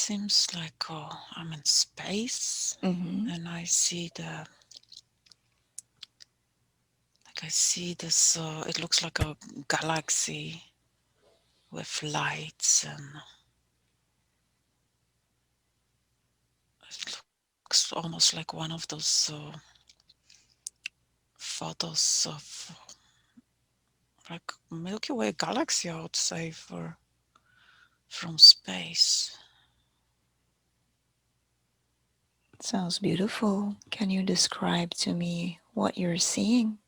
seems like I'm in space, Mm-hmm. and I see this. It looks like a galaxy with lights, and it looks almost like one of those photos of like Milky Way galaxy, I would say, from space. Sounds beautiful. Can you describe to me what you're seeing?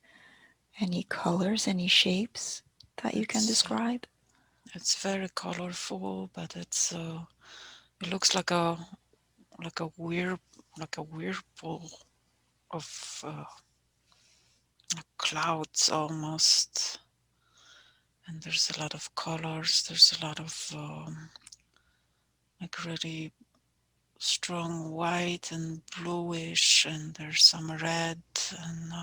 Any colors, any shapes that you can It's describe? it's very colorful, but it looks like a weird like a whirlpool of clouds almost, and there's a lot of colors. There's a lot of like really strong white and bluish, and there's some red and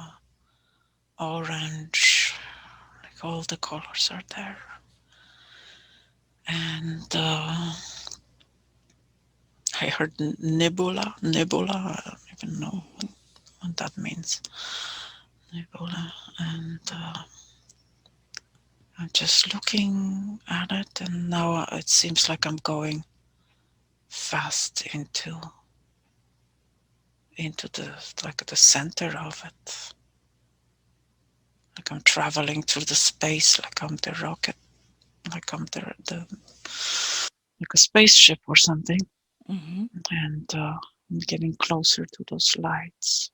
orange. Like all the colors are there, and I heard nebula. I don't even know what that means. Nebula, and I'm just looking at it, and now it seems like I'm going fast into the like the center of it. Like I'm traveling through the space, like I'm the rocket, like I'm the like a spaceship or something, Mm-hmm. and I'm getting closer to those lights,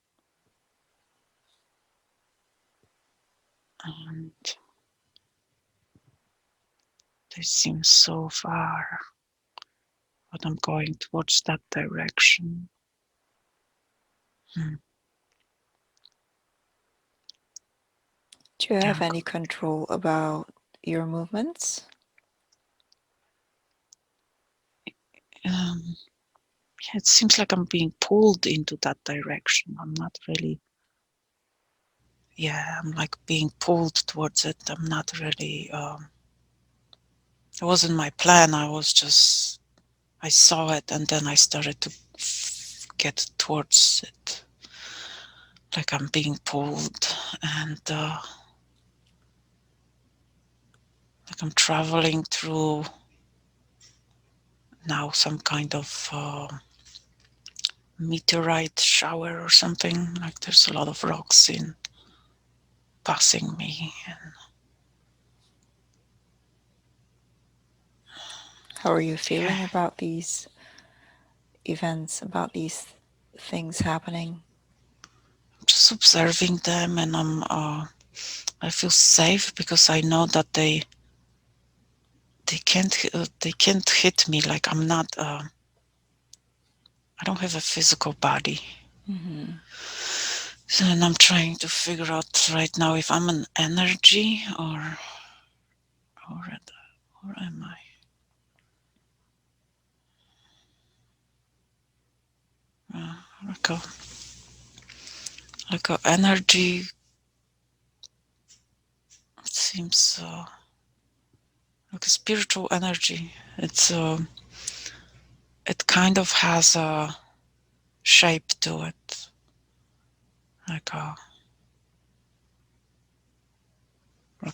and they seem so far, but I'm going towards that direction. Hmm. Do you Yeah, have any control about your movements? um, yeah, it seems like I'm being pulled into that direction. I'm not really, yeah, I'm like being pulled towards it. I'm not really, it wasn't my plan. I saw it and then I started to get towards it. Like I'm being pulled, and like I'm traveling through now some kind of meteorite shower or something. Like there's a lot of rocks in passing me. And How are you yeah, feeling about these events, about these things happening? I'm just observing them, and I feel safe because I know that they can't hit me. Like I'm not I don't have a physical body. Mm-hmm. So, and I'm trying to figure out right now if I'm an energy or or am I uh, like a like a energy. It seems like a spiritual energy. It kind of has a shape to it, like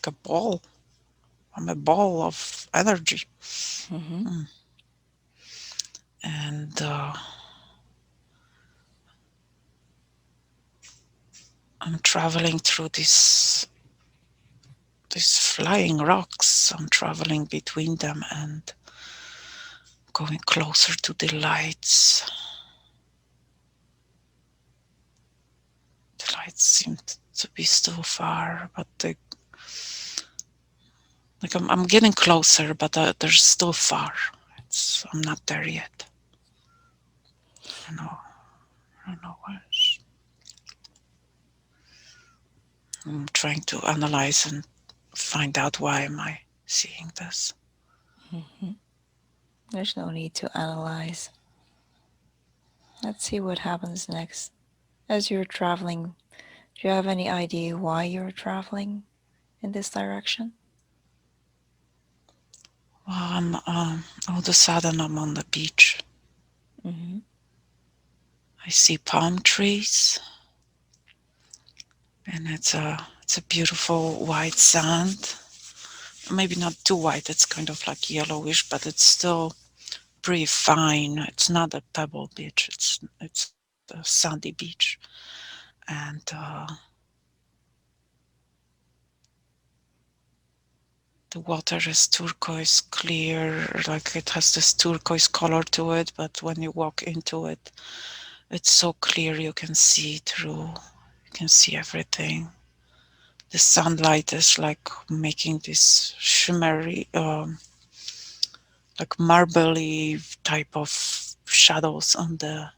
a ball. I'm a ball of energy. Mm-hmm. Mm. And I'm traveling through these flying rocks. I'm traveling between them and going closer to the lights. The lights seem to be still far, but like I'm getting closer, but they're still far. I'm not there yet. I don't know. I don't know where. I'm trying to analyze and find out why am I seeing this. Mm-hmm. There's no need to analyze. Let's see what happens next. As you're traveling, do you have any idea why you're traveling in this direction? Well, I'm all of a sudden I'm on the beach. I see palm trees, and it's a beautiful white sand. Maybe not too white, it's kind of like yellowish, but it's still pretty fine. It's not a pebble beach, it's a sandy beach. And the water is turquoise clear, like it has this turquoise color to it, but when you walk into it, it's so clear you can see through, you can see everything. The sunlight is like making this shimmery, like marbly type of shadows on the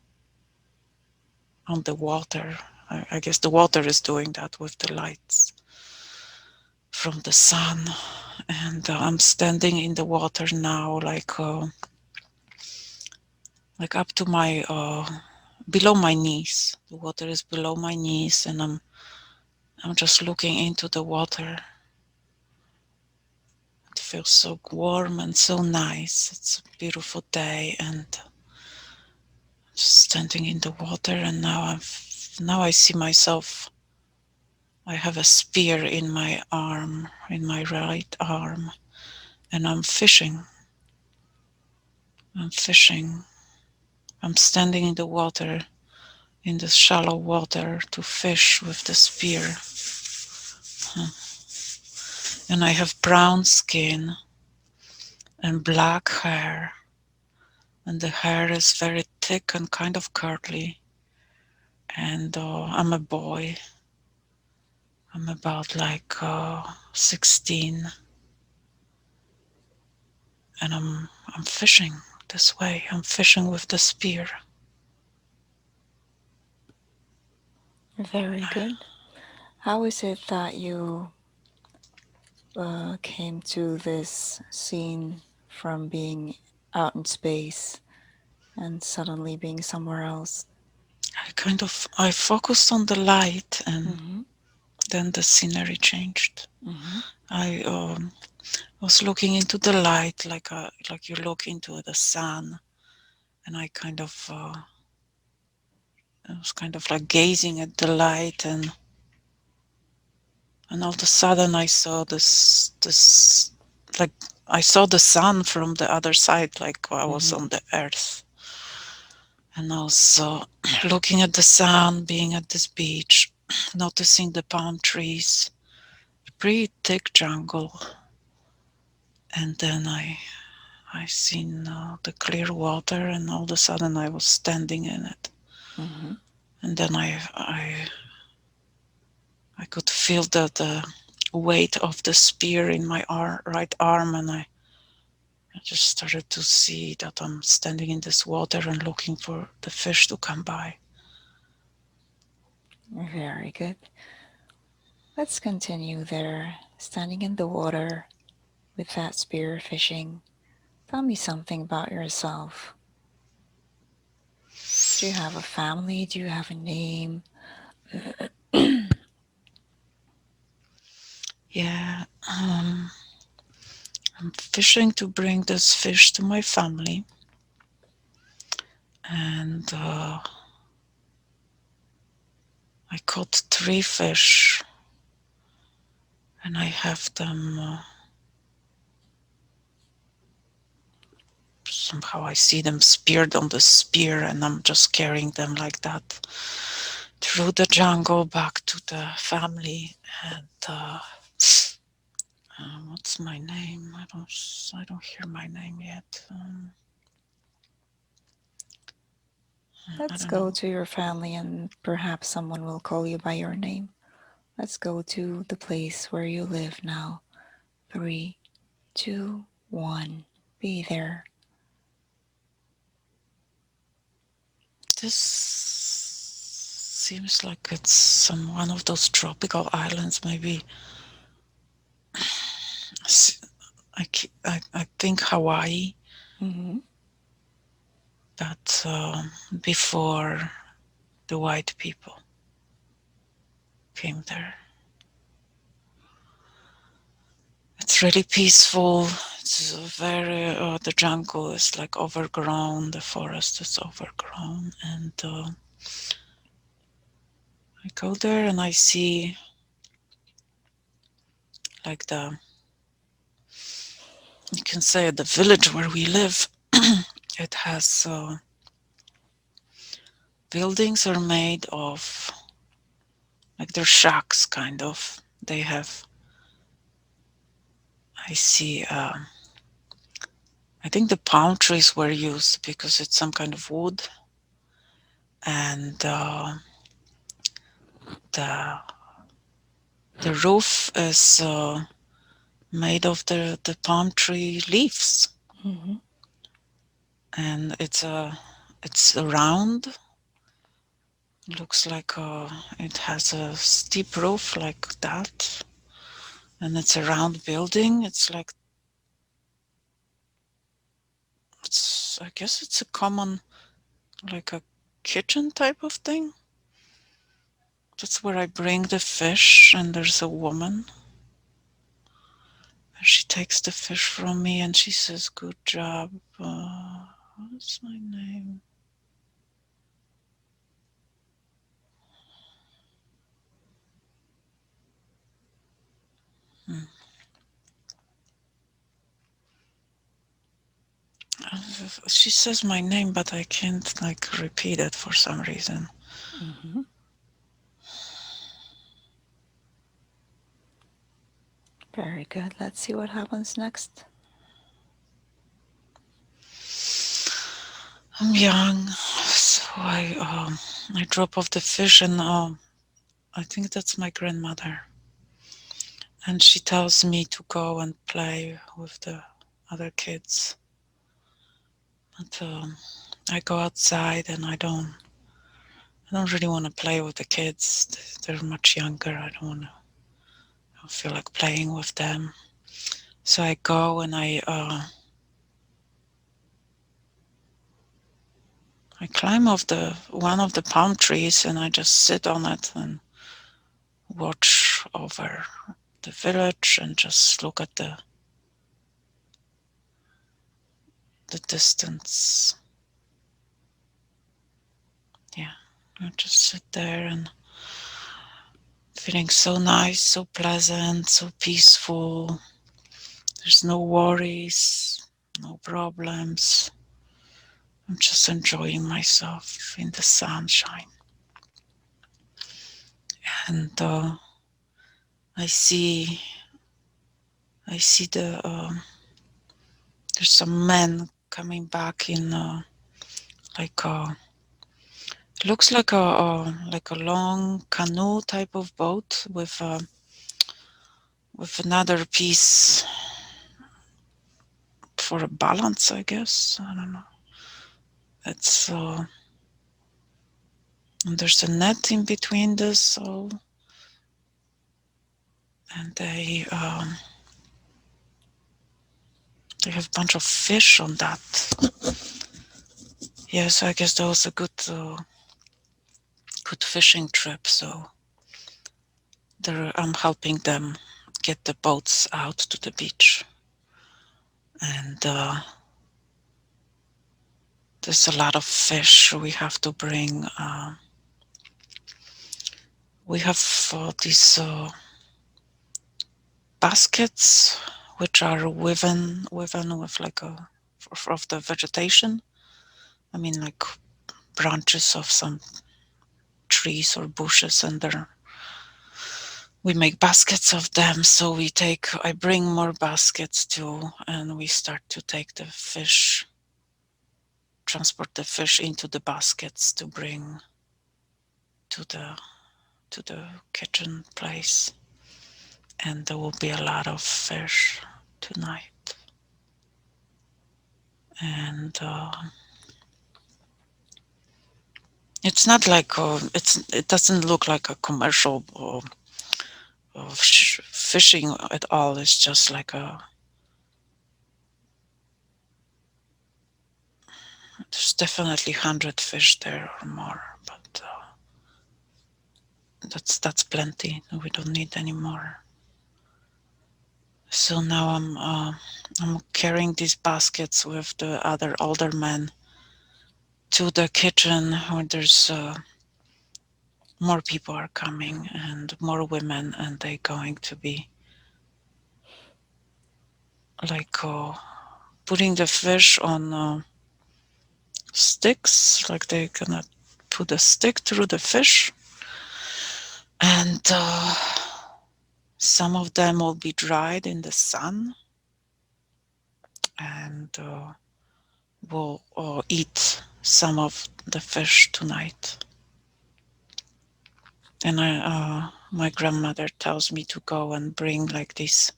water. I guess the water is doing that with the lights from the sun. And I'm standing in the water now, like up to my below my knees. The water is below my knees, and I'm just looking into the water. It feels so warm and so nice. It's a beautiful day, and just standing in the water. And now I see myself. I have a spear in my arm, in my right arm, and I'm fishing. I'm fishing. I'm standing in the water, in the shallow water, to fish with the spear. And I have brown skin and black hair, and the hair is very thick and kind of curly. And I'm a boy. I'm about 16, and I'm fishing this way. I'm fishing with the spear. Very good. How is it that you came to this scene from being out in space and suddenly being somewhere else? I focused on the light, and Mm-hmm. then the scenery changed. Mm-hmm. I was looking into the light, like you look into the sun, and I was kind of like gazing at the light, and all of a sudden I saw this like I saw the sun from the other side, like I was Mm-hmm. on the earth. And also looking at the sun, being at this beach, noticing the palm trees, pretty thick jungle. And then I seen the clear water, and all of a sudden I was standing in it. Mm-hmm. And then I could feel the weight of the spear in my right arm, and I just started to see that I'm standing in this water and looking for the fish to come by. Very good. Let's continue there, standing in the water with that spear fishing. Tell me something about yourself. Do you have a family? Do you have a name? Yeah, I'm fishing to bring this fish to my family, and I caught 3 fish, and I have them. Somehow I see them speared on the spear, and I'm just carrying them like that through the jungle back to the family. And what's my name? I don't hear my name yet. I Let's don't go know. to your family and perhaps someone will call you by your name. Let's go to the place where you live now. Three, two, one. Be there. This seems like it's some one of those tropical islands, maybe. I think Hawaii, Mm-hmm. but before the white people came there. It's really peaceful. It's very the jungle is like overgrown. The forest is overgrown, and I go there and I see like you can say the village where we live. It has buildings are made of like they're shacks kind of. They have I see I think the palm trees were used because it's some kind of wood, and the the roof is made of the palm tree leaves, Mm-hmm. and it's round. Looks like it has a steep roof like that, and it's a round building. It's like it's I guess it's a common like a kitchen type of thing. That's where I bring the fish, and there's a woman. She takes the fish from me and she says, "Good job." What's my name? Hmm. She says my name, but I can't like repeat it for some reason. Mm-hmm. Very good. Let's see what happens next. I'm young, so I drop off the fish, and I think that's my grandmother, and she tells me to go and play with the other kids. But I go outside, and I don't really want to play with the kids. They're much younger. I don't feel like playing with them. So I go and I climb off the one of the palm trees, and I just sit on it and watch over the village and just look at the distance. Yeah, I just sit there and feeling so nice, so pleasant, so peaceful. There's no worries, no problems. I'm just enjoying myself in the sunshine. And I see, I see there's some men coming back in like it looks like a long canoe type of boat with another piece for a balance, I guess. I don't know. It's and there's a net in between this all, and they have a bunch of fish on that. Yes, I guess that was a good fishing trip. So I'm helping them get the boats out to the beach, and there's a lot of fish. We have to bring. We have these baskets, which are woven with like of the vegetation. I mean, like branches of some trees or bushes, and we make baskets of them. So I bring more baskets too, and we start to take the fish, transport the fish into the baskets to bring to the kitchen place. And there will be a lot of fish tonight. And it's not like it doesn't look like a commercial fishing at all. It's just like there's definitely 100 fish there or more, but that's plenty. We don't need any more. So now I'm carrying these baskets with the other older men to the kitchen where there's more people are coming and more women, and they're going to be like putting the fish on sticks, like they're gonna put a stick through the fish, and some of them will be dried in the sun, and we'll eat some of the fish tonight. And my grandmother tells me to go and bring like this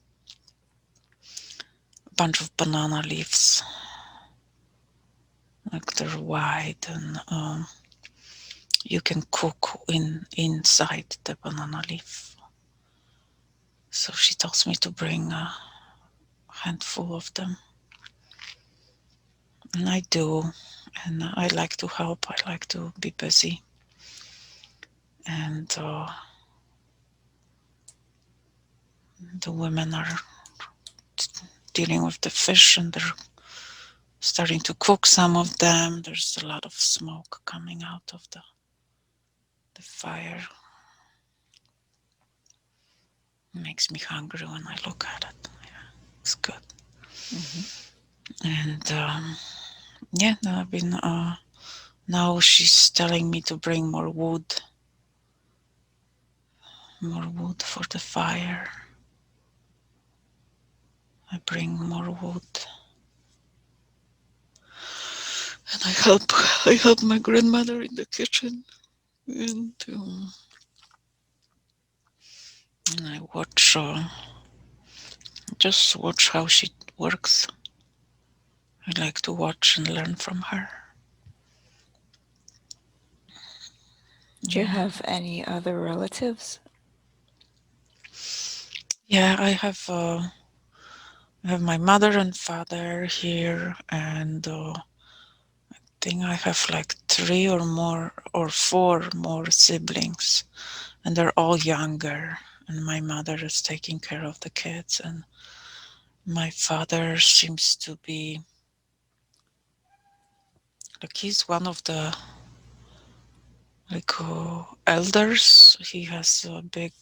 bunch of banana leaves, like they're white, and you can cook inside the banana leaf. So she tells me to bring a handful of them, and I do. And I like to help. I like to be busy, and the women are dealing with the fish, and they're starting to cook some of them. There's a lot of smoke coming out of the fire. It makes me hungry when I look at it. Yeah, it's good. Mm-hmm. And yeah, I've been. Now she's telling me to bring more wood for the fire. I bring more wood, and I help my grandmother in the kitchen, and, and I watch, just watch how she works. I like to watch and learn from her. Do you Yeah, have any other relatives? yeah. I have my mother and father here, and I think I have like 3 or 4 more siblings, and they're all younger. And my mother is taking care of the kids, and my father seems to be like he's one of the like elders. He has a big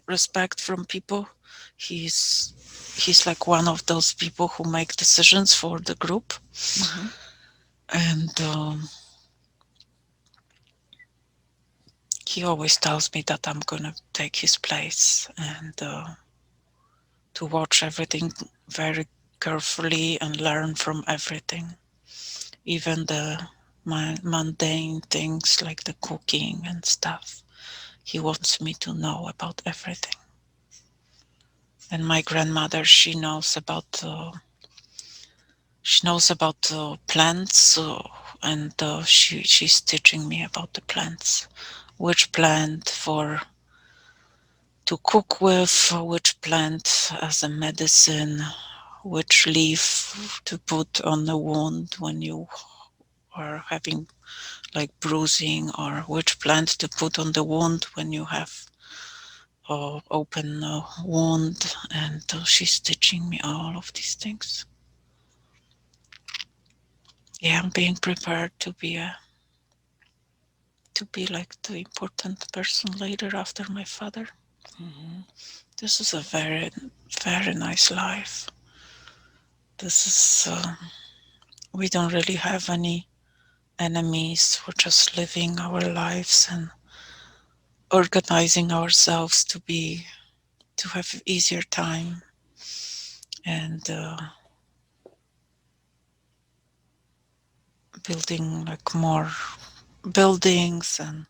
respect from people. He's like one of those people who make decisions for the group, Mm-hmm. and he always tells me that I'm gonna take his place, and to watch everything very carefully and learn from everything, even the mundane things like the cooking and stuff. He wants me to know about everything. And my grandmother, she knows about plants, and she's teaching me about the plants, which plant for to cook with, which plant as a medicine, which leaf to put on the wound when you are having like bruising, or which plant to put on the wound when you have open wound. And she's teaching me all of these things. Yeah, I'm being prepared to be like the important person later after my father. Mm-hmm. This is a very, very nice life. This is, we don't really have any enemies. We're just living our lives and organizing ourselves to have easier time, and building like more buildings, and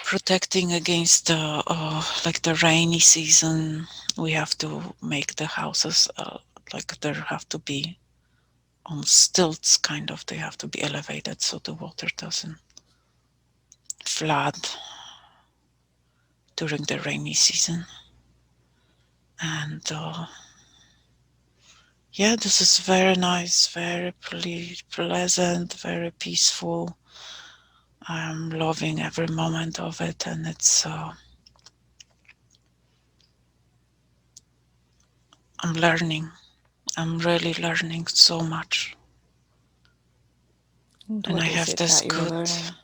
protecting against the like the rainy season. We have to make the houses like there have to be on stilts, kind of. They have to be elevated so the water doesn't flood during the rainy season. And yeah, this is very nice, very pleasant, very peaceful. I'm loving every moment of it, and I'm learning. I'm really learning so much. And And what I is have it this that you're good, learning?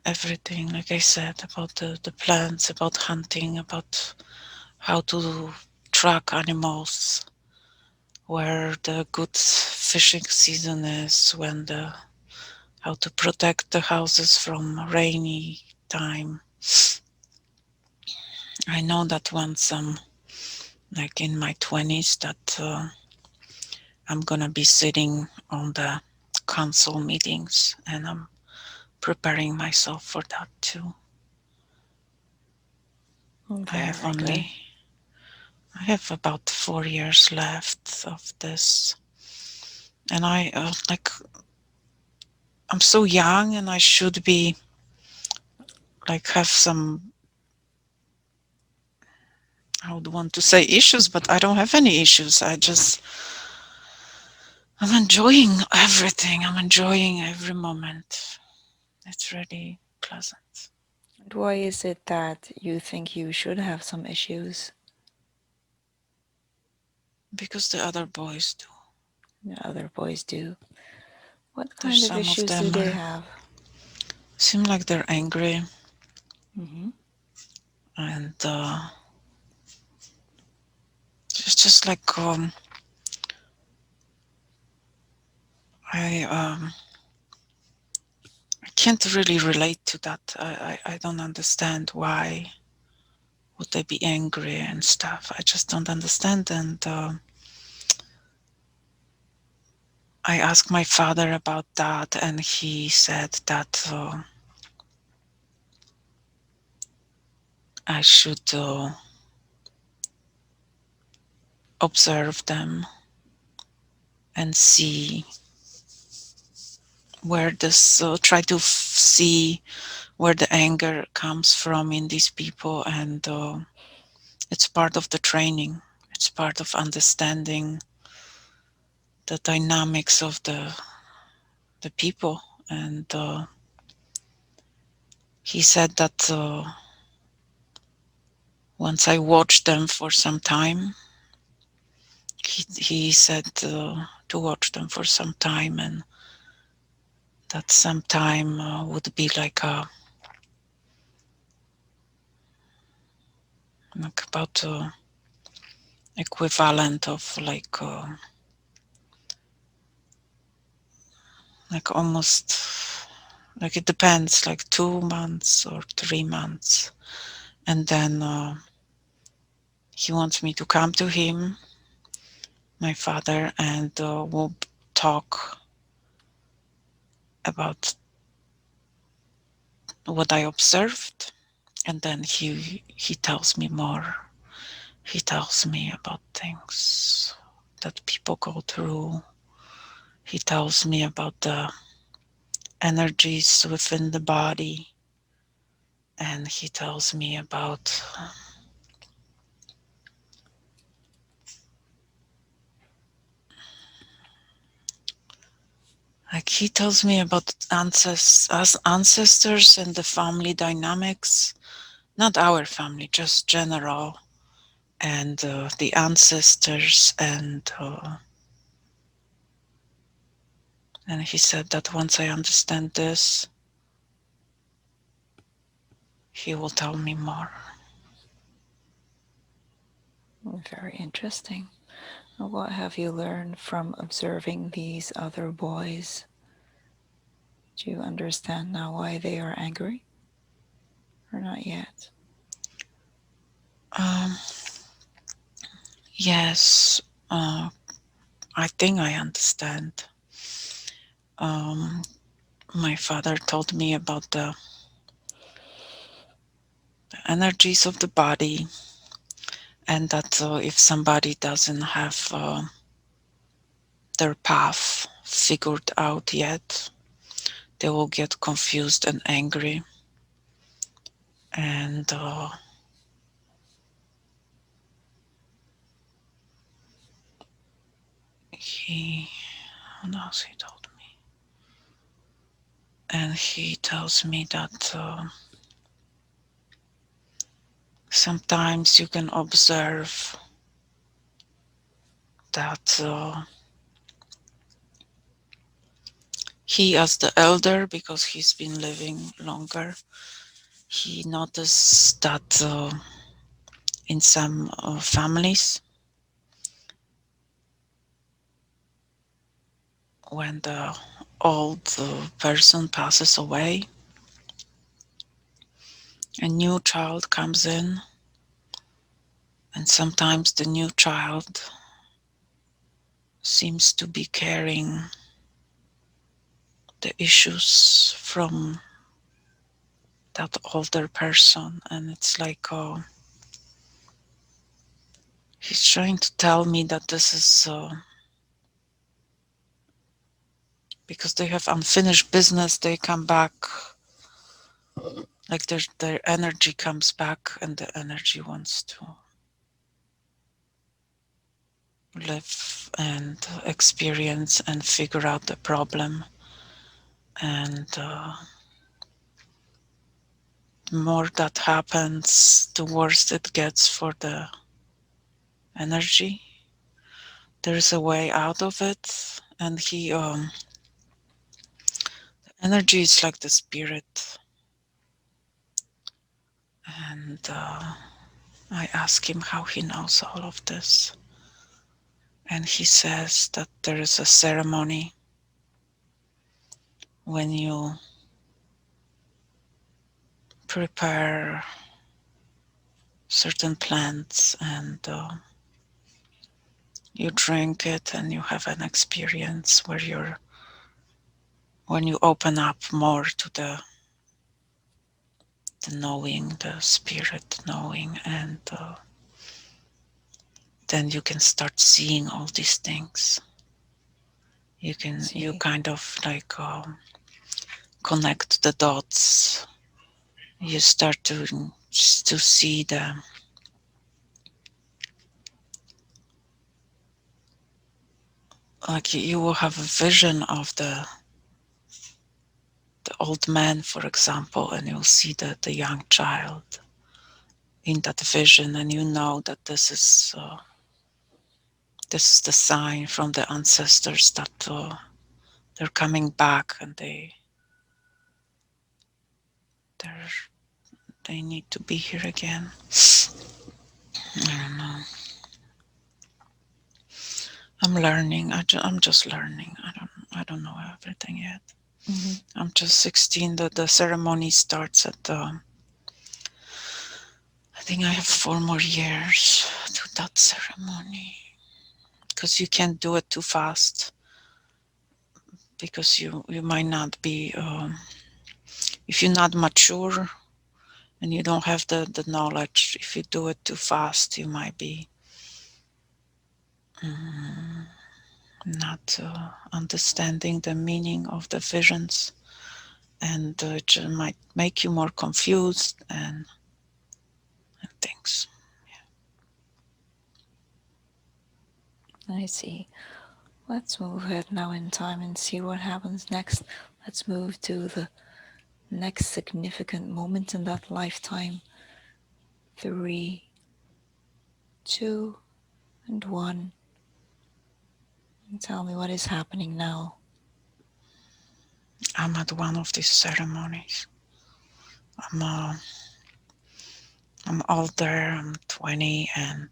everything, like I said, about the plants, about hunting, about how to track animals, where the good fishing season is, when the how to protect the houses from rainy time. I know that once I'm like in my 20s that I'm gonna be sitting on the council meetings, and I'm preparing myself for that too. I have Very good. only I have about 4 years left of this, and I like I'm so young, and I should be like have some, I would want to say issues, but I don't have any issues. I'm enjoying everything. I'm enjoying every moment. It's really pleasant And why is it that you think you should have some issues? because the other boys do. The other boys do. What There's kind of some of issues do them they are have? seem like they're angry, Mm-hmm. and it's just like I I can't really relate to that. I don't understand why would they be angry and stuff. I just don't understand. And I asked my father about that, and he said that I should observe them and see where this, try to see where the anger comes from in these people. And it's part of the training, it's part of understanding the dynamics of the people. And he said that once I watched them for some time, he said to watch them for some time, and that some time would be like about equivalent of like almost, like it depends, like 2 months or 3 months. And then he wants me to come to him, my father, and we'll talk about what I observed. And then he tells me more. He tells me about things that people go through. He tells me about the energies within the body, and he tells me about, like, he tells me about us ancestors and the family dynamics, not our family, just general, and the ancestors. And he said that once I understand this, he will tell me more. Very interesting. What have you learned from observing these other boys? Do you understand now why they are angry? Or not yet? um, yes, I think I understand. um, my father told me about the energies of the body, and that if somebody doesn't have their path figured out yet, they will get confused and angry. And he, what else he told me? And he tells me that sometimes you can observe that he, as the elder, because he's been living longer, he noticed that in some families, when the old person passes away, a new child comes in, and sometimes the new child seems to be carrying the issues from that older person. And it's like he's trying to tell me that this is because they have unfinished business, they come back, like their energy comes back, and the energy wants to live and experience and figure out the problem. And the more that happens, the worse it gets for the energy. There is a way out of it, and energy is like the spirit. And I ask him how he knows all of this, and he says that there is a ceremony when you prepare certain plants, and you drink it, and you have an experience where you're when you open up more to the knowing, the spirit knowing, and then you can start seeing all these things. You See. kind of like connect the dots. You start to see like you will have a vision of the old man, for example, and you'll see the young child in that vision, and you know that this is the sign from the ancestors that they're coming back, and they're they need to be here again. I don't know. I'm learning. I'm just learning. I don't know everything yet. Mm-hmm. I'm just 16. The ceremony starts at I think I have 4 more years to that ceremony, because you can't do it too fast, because you might not be if you're not mature and you don't have the knowledge. If you do it too fast, you might be mm, not understanding the meaning of the visions, and it might make you more confused and things. I see. Let's move ahead now in time and see what happens next. Let's move to the next significant moment in that lifetime. Three, two, and one. And tell me what is happening now. I'm at one of these ceremonies. I'm uh, I'm older. I'm 20, and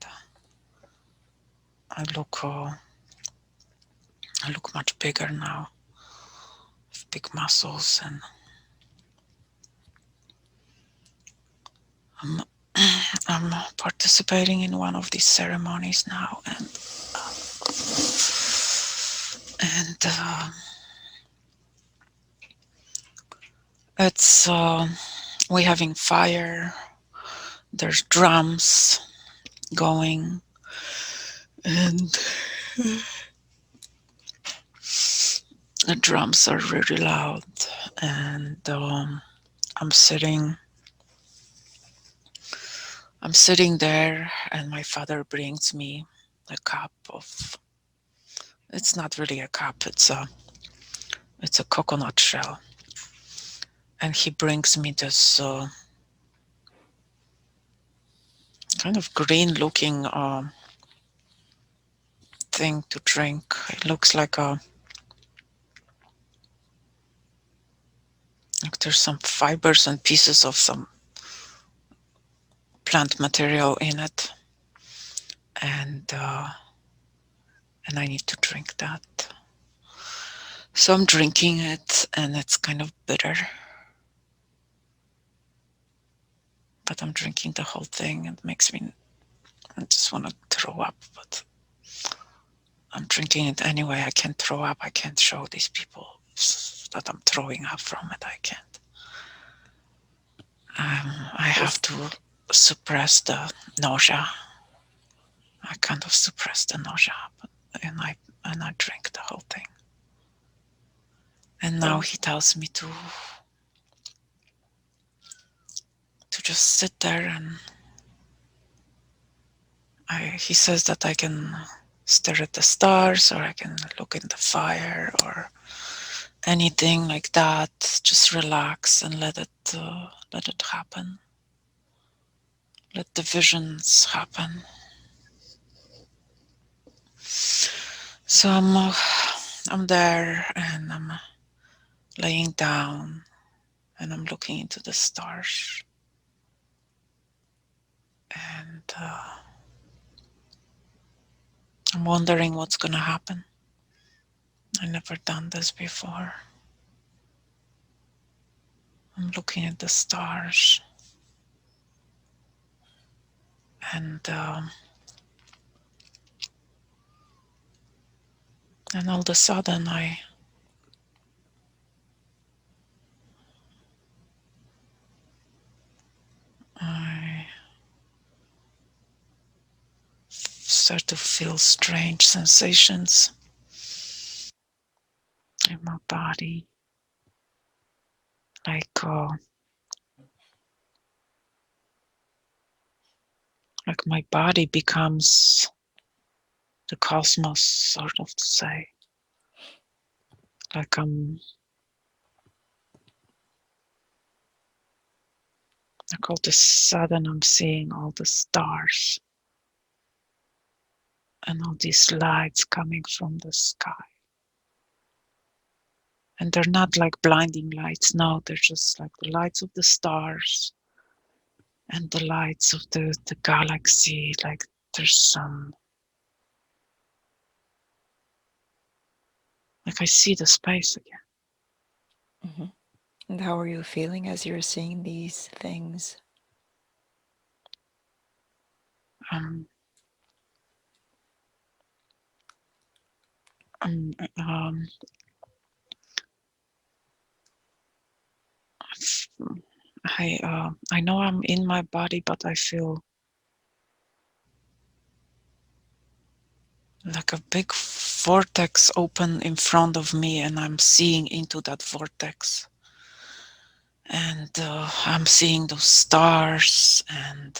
I look uh, I look much bigger now, with big muscles, and I'm I'm participating in one of these ceremonies now, and it's we having fire. There's drums going, and the drums are really loud. And I'm sitting. I'm sitting there, and my father brings me a cup of. It's not really a cup. It's a coconut shell, and he brings me this kind of green-looking thing to drink. It looks like a like there's some fibers and pieces of some plant material in it, and I need to drink that. So I'm drinking it, and it's kind of bitter, but I'm drinking the whole thing. It makes me, I just want to throw up, but I'm drinking it anyway. I can't throw up. I can't show these people that I'm throwing up from it. I can't. I have Is to suppress the nausea. I kind of suppress the nausea, and I drink the whole thing. And now and he tells me to just sit there, and he says that I can stare at the stars, or I can look in the fire, or anything like that. Just relax and let it happen. Let the visions happen. So I'm there, and I'm laying down, and I'm looking into the stars, and I'm wondering what's gonna happen. I never done this before. I'm looking at the stars, and all of a sudden I start to feel strange sensations in my body, like my body becomes the cosmos, sort of to say. Like like all of a sudden I'm seeing all the stars and all these lights coming from the sky. And they're not like blinding lights, no, they're just like the lights of the stars and the lights of the galaxy. Like there's some, like I see the space again. mhm. And how are you feeling as you're seeing these things? Um, um, um, I know I'm in my body, but I feel like a big vortex open in front of me, and I'm seeing into that vortex. And I'm seeing those stars and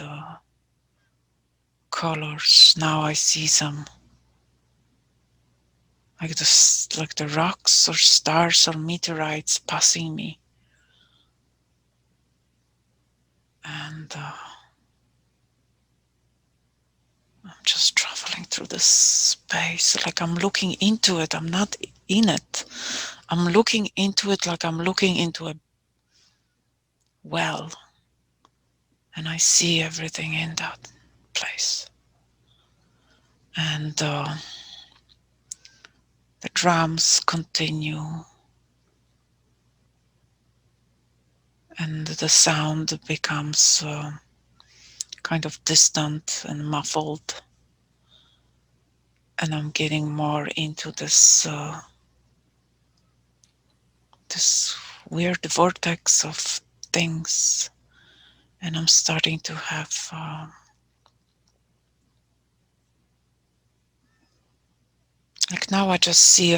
colors. Now I see some like the rocks or stars or meteorites passing me, and I'm just traveling through this space. Like I'm looking into it. I'm not in it. I'm looking into it like I'm looking into a well, and I see everything in that place. And the drums continue, and the sound becomes kind of distant and muffled, and I'm getting more into this weird vortex of things, and I'm starting to have like now I just see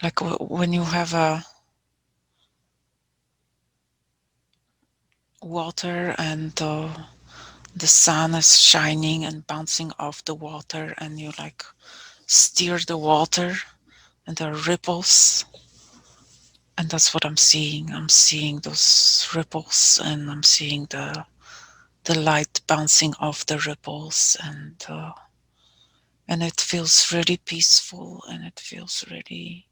like when you have a water, and the sun is shining and bouncing off the water, and you like steer the water, and there are ripples, and that's what I'm seeing. I'm seeing those ripples, and I'm seeing the light bouncing off the ripples, and it feels really peaceful, and it feels really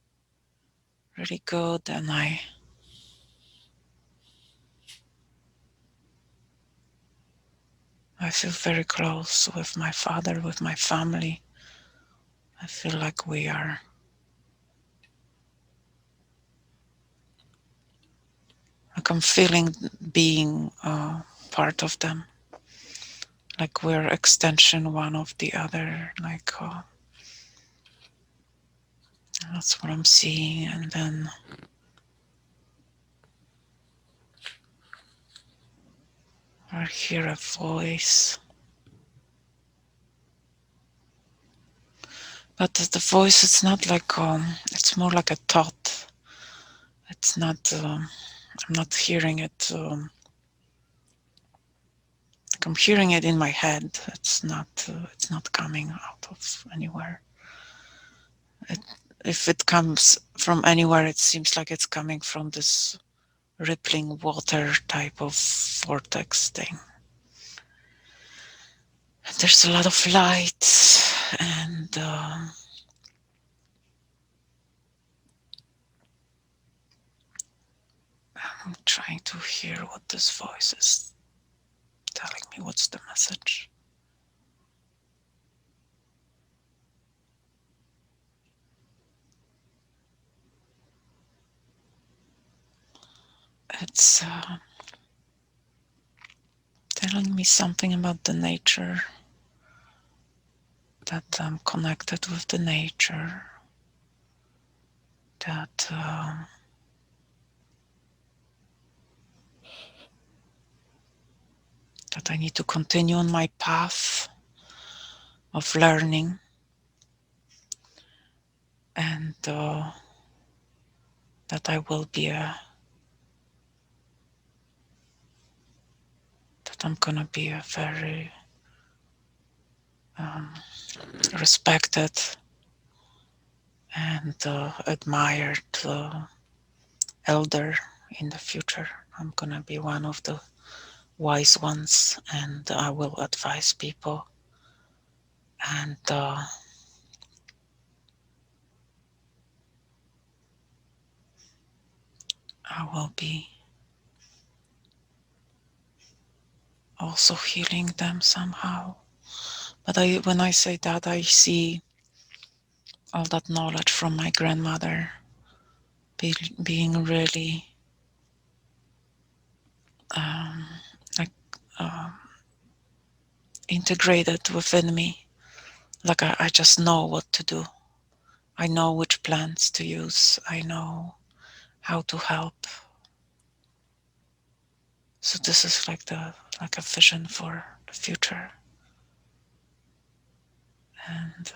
really good, and I feel very close with my father, with my family. I feel like we are, like I'm feeling being part of them, like we're extension one of the other, like that's what I'm seeing. And then I hear a voice, but the voice, it's not like, it's more like a thought. It's not, I'm not hearing it, like I'm hearing it in my head. It's not coming out of anywhere. It, if it comes from anywhere, it seems like it's coming from this rippling water type of vortex thing. And there's a lot of light, and I'm trying to hear what this voice is telling me. What's the message? It's telling me something about the nature, that I'm connected with the nature, that that I need to continue on my path of learning, and that I will be that I'm gonna be a very respected and admired elder in the future. I'm gonna be one of the wise ones, and I will advise people, and I will be also healing them somehow. But when I say that, I see all that knowledge from my grandmother being really um, like integrated within me. Like I just know what to do. I know which plants to use. I know how to help. So this is like a vision for the future. And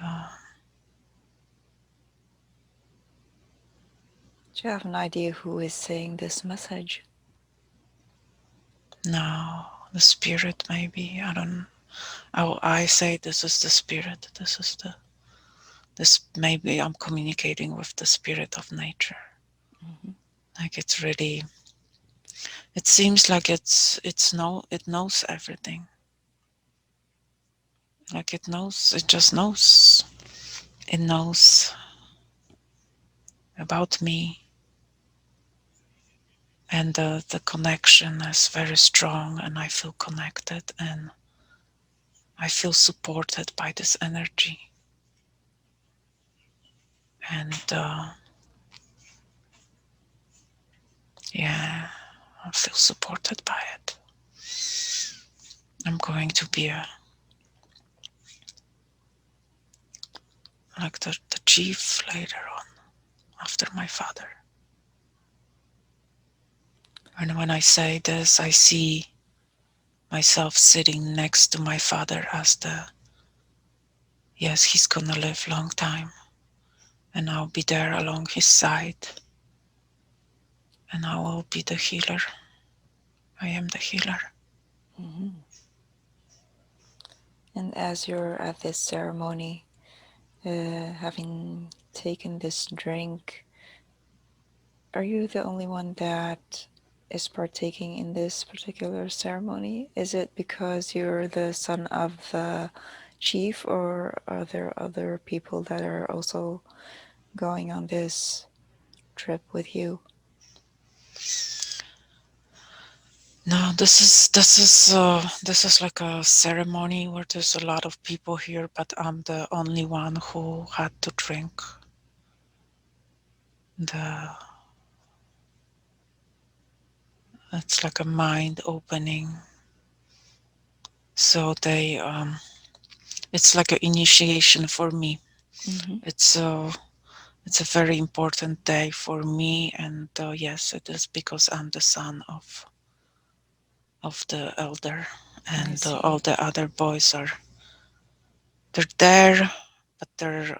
Do you have an idea who is saying this message? now the spirit, maybe, I don't. Oh, I say this is the spirit. This is the this. Maybe I'm communicating with the spirit of nature. Mm-hmm. Like it's really. It seems like it knows everything. Like it knows. It just knows. It knows about me, and the connection is very strong, and I feel connected, and I feel supported by this energy, and yeah, I feel supported by it. I'm going to be like the chief later on, after my father. And when I say this, I see myself sitting next to my father as yes, he's gonna live long time, and I'll be there along his side, and I will be the healer. I am the healer. Mm-hmm. And as you're at this ceremony, having taken this drink, are you the only one that is partaking in this particular ceremony? Is it because you're the son of the chief, or are there other people that are also going on this trip with you? No, this is like a ceremony where there's a lot of people here, but I'm the only one who had to drink the. It's like a mind opening. So it's like an initiation for me. Mm-hmm. It's a it's a very important day for me, and yes, it is because I'm the son of the elder, I and all see. the other boys are they're there, but they're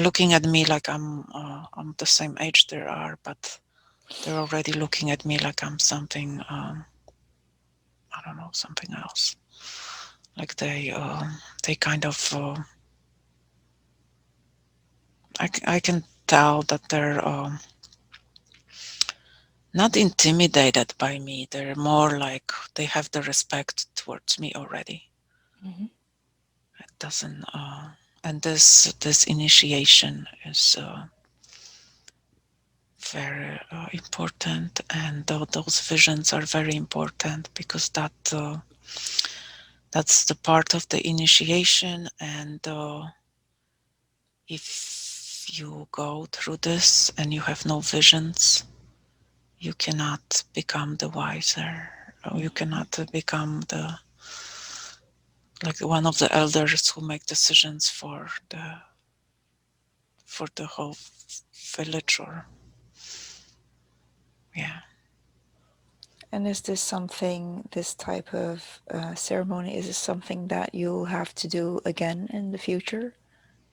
looking at me like I'm the same age they are, but they're already looking at me like I'm something I don't know, something else. Like they kind of I can tell that they're not intimidated by me. They're more like they have the respect towards me already. Mm-hmm. It doesn't and this initiation is very important, and those visions are very important because that's the part of the initiation, and if you go through this and you have no visions, you cannot become the wiser, or you Mm-hmm. cannot become the like one of the elders who make decisions for the whole village, or yeah. And is this something, this type of ceremony, is this something that you'll have to do again in the future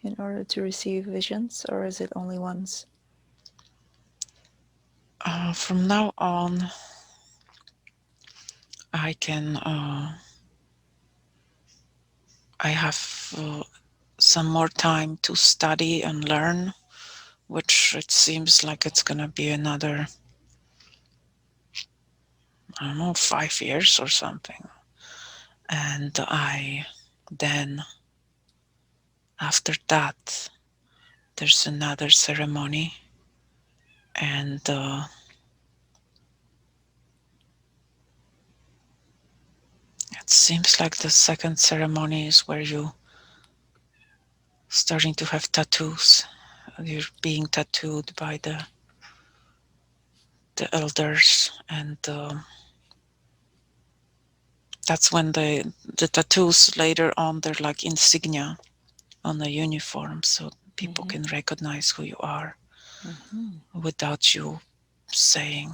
in order to receive visions, or is it only once? From now on, I can I have some more time to study and learn, which it seems like it's gonna be another, I don't know, 5 years or something. And I then after that there's another ceremony, and it seems like the second ceremony is where you starting to have tattoos. You're being tattooed by the elders, and that's when the tattoos later on they're like insignia on the uniform, so people Mm-hmm. can recognize who you are Mm-hmm. without you saying.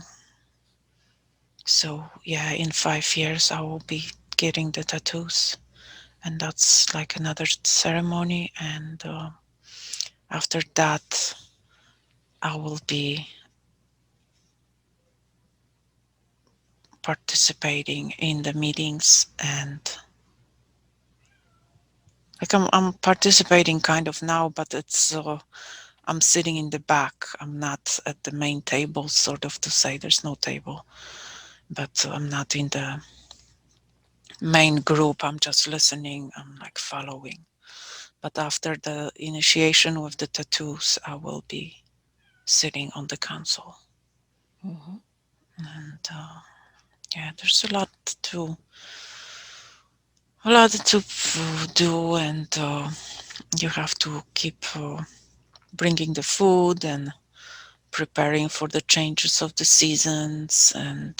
So yeah, in 5 years I will be getting the tattoos, and that's like another ceremony, and after that I will be participating in the meetings, and like I'm participating kind of now, but it's I'm sitting in the back. I'm not at the main table, sort of to say there's no table, but I'm not in the main group. I'm just listening. I'm like following. But after the initiation with the tattoos, I will be sitting on the council. Mm-hmm. And yeah, there's a lot to do, and you have to keep bringing the food and preparing for the changes of the seasons, and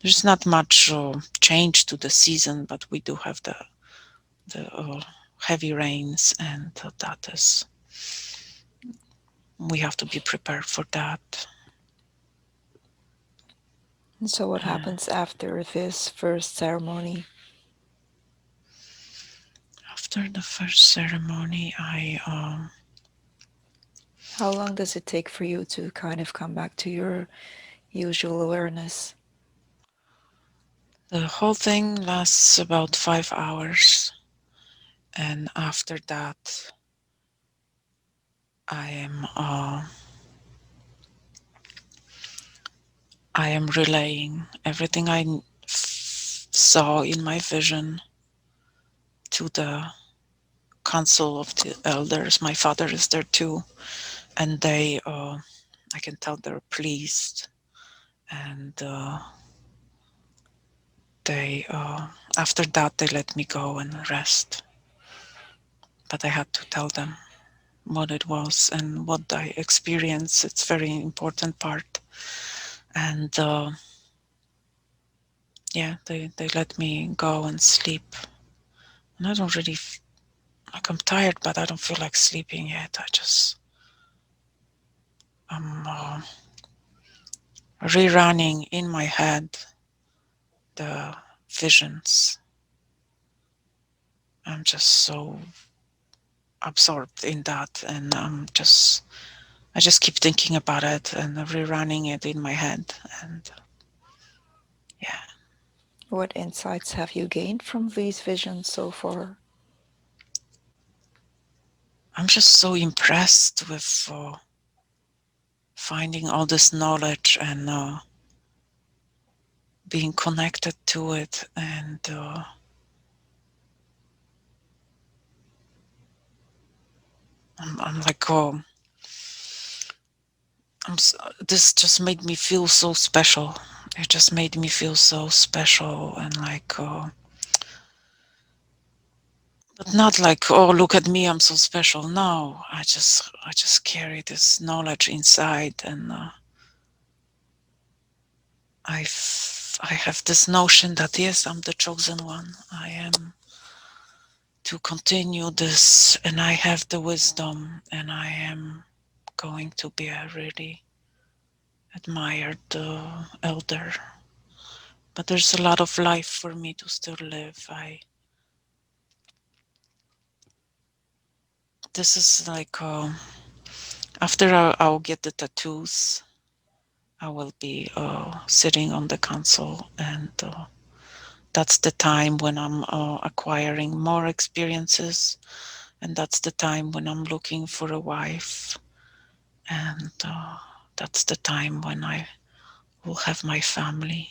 there's not much change to the season, but we do have the heavy rains, and that is we have to be prepared for that. And so, what Uh, happens after this first ceremony? After the first ceremony, I How long does it take for you to kind of come back to your usual awareness? the whole thing lasts about 5 hours, and after that, I am uh, I am relaying everything I saw in my vision to the council of the elders. My father is there too, and I can tell they're pleased, and they after that they let me go and rest. But I had to tell them what it was and what I experienced. It's very important part. And yeah, they let me go and sleep. And I don't really like, I'm tired, but I don't feel like sleeping yet. I'm rerunning in my head the visions. I'm just so absorbed in that, and I just keep thinking about it and rerunning it in my head. And yeah, What insights have you gained from these visions so far? I'm just so impressed with finding all this knowledge and being connected to it. And I'm like, oh, this just made me feel so special. It just made me feel so special and like, but not like, oh, look at me, I'm so special. No, I just carry this knowledge inside, and I have this notion that yes, I'm the chosen one. I am to continue this, and I have the wisdom, and I am going to be a really admired elder. But there's a lot of life for me to still live. I This is like after I'll get the tattoos, I will be sitting on the console, and that's the time when I'm acquiring more experiences, and that's the time when I'm looking for a wife, and that's the time when I will have my family.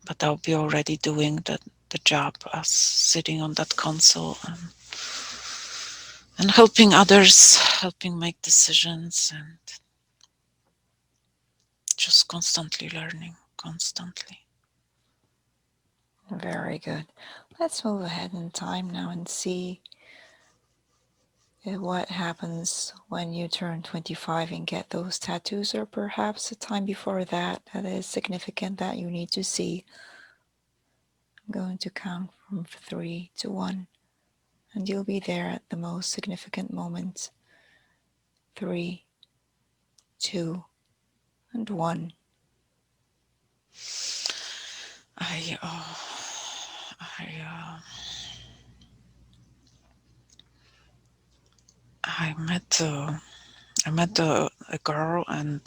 But I'll be already doing the job as sitting on that console and helping others, helping make decisions, and just constantly learning, constantly. Very good. Let's move ahead in time now and see what happens when you turn 25 and get those tattoos, or perhaps a time before that that is significant that you need to see. I'm going to count from 3 to 1, and you'll be there at the most significant moment. 3, 2, and 1. I I I met a girl, and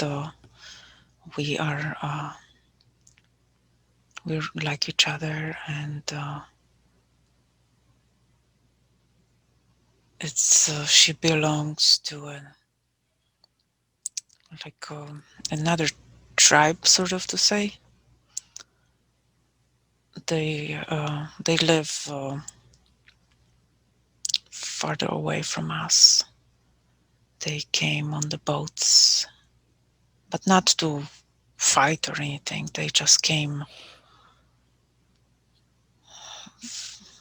we are we like each other, and it's she belongs to like another tribe, sort of to say. They live farther away from us. They came on the boats, but not to fight or anything. They just came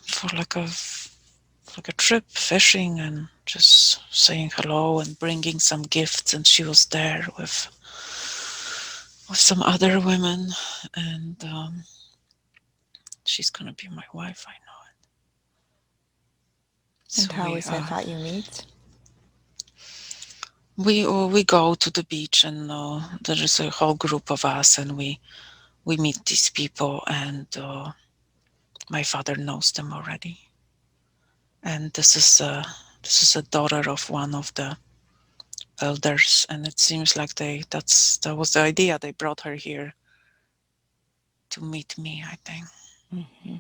for like a trip, fishing, and just saying hello and bringing some gifts. And she was there with some other women, and she's gonna be my wife. I know it. And So how is it that you meet? we go to the beach, and there is a whole group of us, and we meet these people, and my father knows them already. And this is a daughter of one of the elders, and it seems like that was the idea. They brought her here to meet me, I think. Mm-hmm.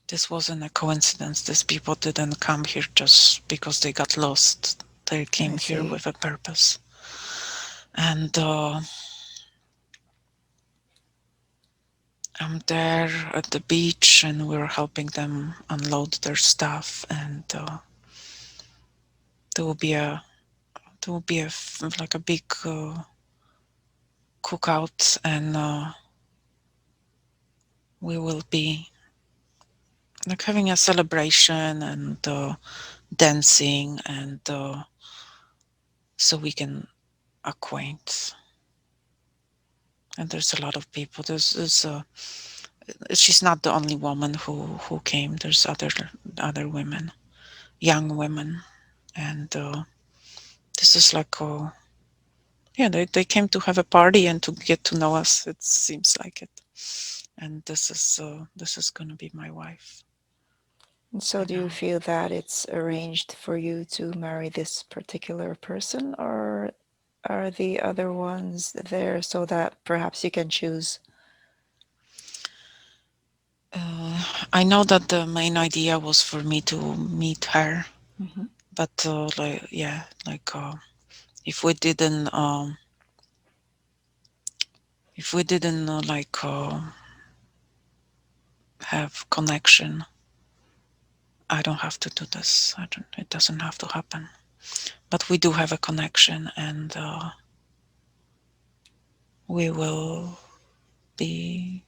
This wasn't a coincidence. These people didn't come here just because they got lost. They I came here see. with a purpose. And I'm there at the beach, and we're helping them unload their stuff. And there will be a like a big cookout, and we will be like having a celebration and dancing, and so we can acquaint. And there's a lot of people. There's she's not the only woman who came. There's other women, young women, and this is like yeah, they came to have a party and to get to know us. It seems like it. And this is gonna be my wife. And so, I do you know. feel that it's arranged for you to marry this particular person, or are the other ones there so that perhaps you can choose? I know that the main idea was for me to meet her, Hmm. but like yeah, like if we didn't like have connection, I don't have to do this. I don't. It doesn't have to happen. But we do have a connection, and we will be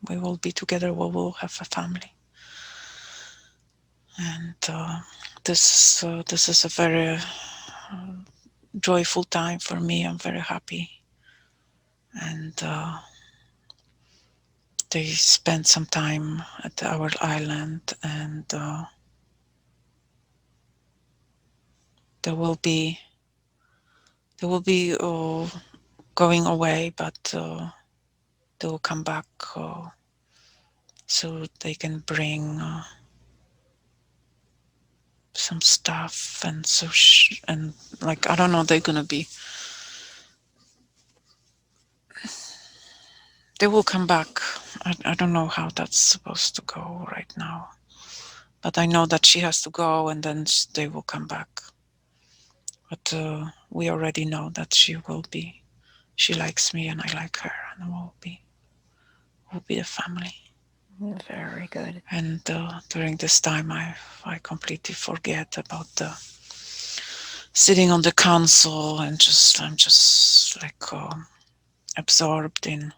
we will be together. We will have a family, and this is a very joyful time for me. I'm very happy, and they spent some time at our island, and there will be they will be going away, but they will come back so they can bring some stuff, and and like I don't know, they're gonna be they will come back. I don't know how that's supposed to go right now, but I know that she has to go, and then they will come back. But we already know that she likes me and I like her, and we'll be a family. Very good. And during this time, I completely forget about the sitting on the console, and I'm just like absorbed in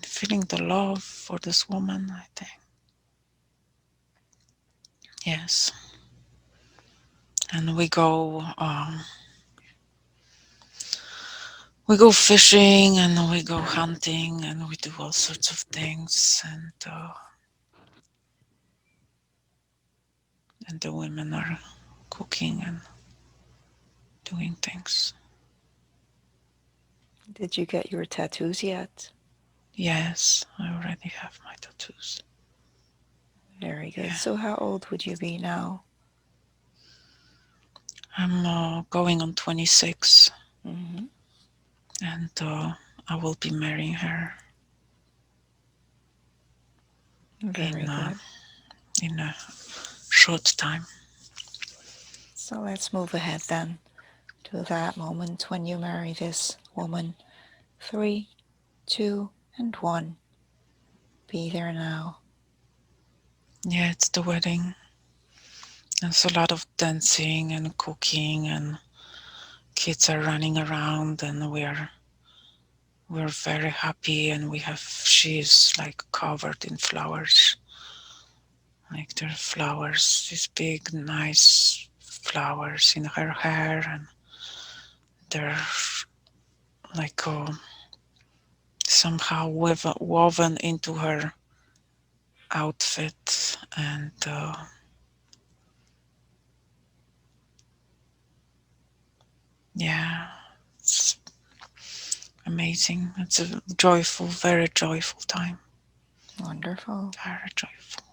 feeling the love for this woman. I think yes, and we go fishing and we go hunting and we do all sorts of things, and the women are cooking and doing things. Did you get your tattoos yet? Yes, I already have my tattoos. Very good. Yeah, So, how old would you be now? I'm going on 26, Hmm. and I will be marrying her Very good. in a short time. So, let's move ahead then to that moment when you marry this woman. Three, two, and one. Be there now. Yeah, it's the wedding. There's a lot of dancing and cooking, and kids are running around, and we're very happy, and she's like covered in flowers. Like there are flowers, these big nice flowers in her hair, and they're like somehow woven into her outfit, and yeah, it's amazing. It's a joyful, very joyful time. Wonderful. Very joyful.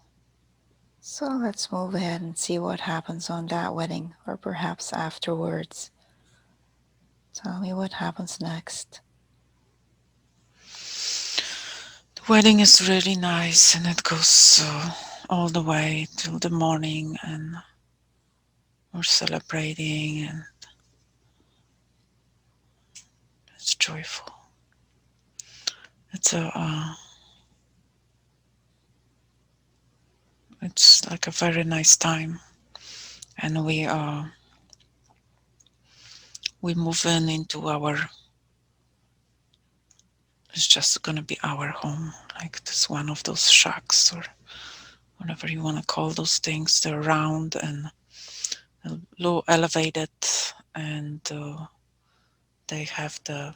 So, let's move ahead and see what happens on that wedding, or perhaps afterwards. Tell me what happens next. The wedding is really nice, and it goes all the way till the morning, and we're celebrating, and it's joyful. It's a it's like a very nice time, and we move in into our It's just gonna be our home, like this one of those shacks or whatever you want to call those things. They're round and low elevated, and they have the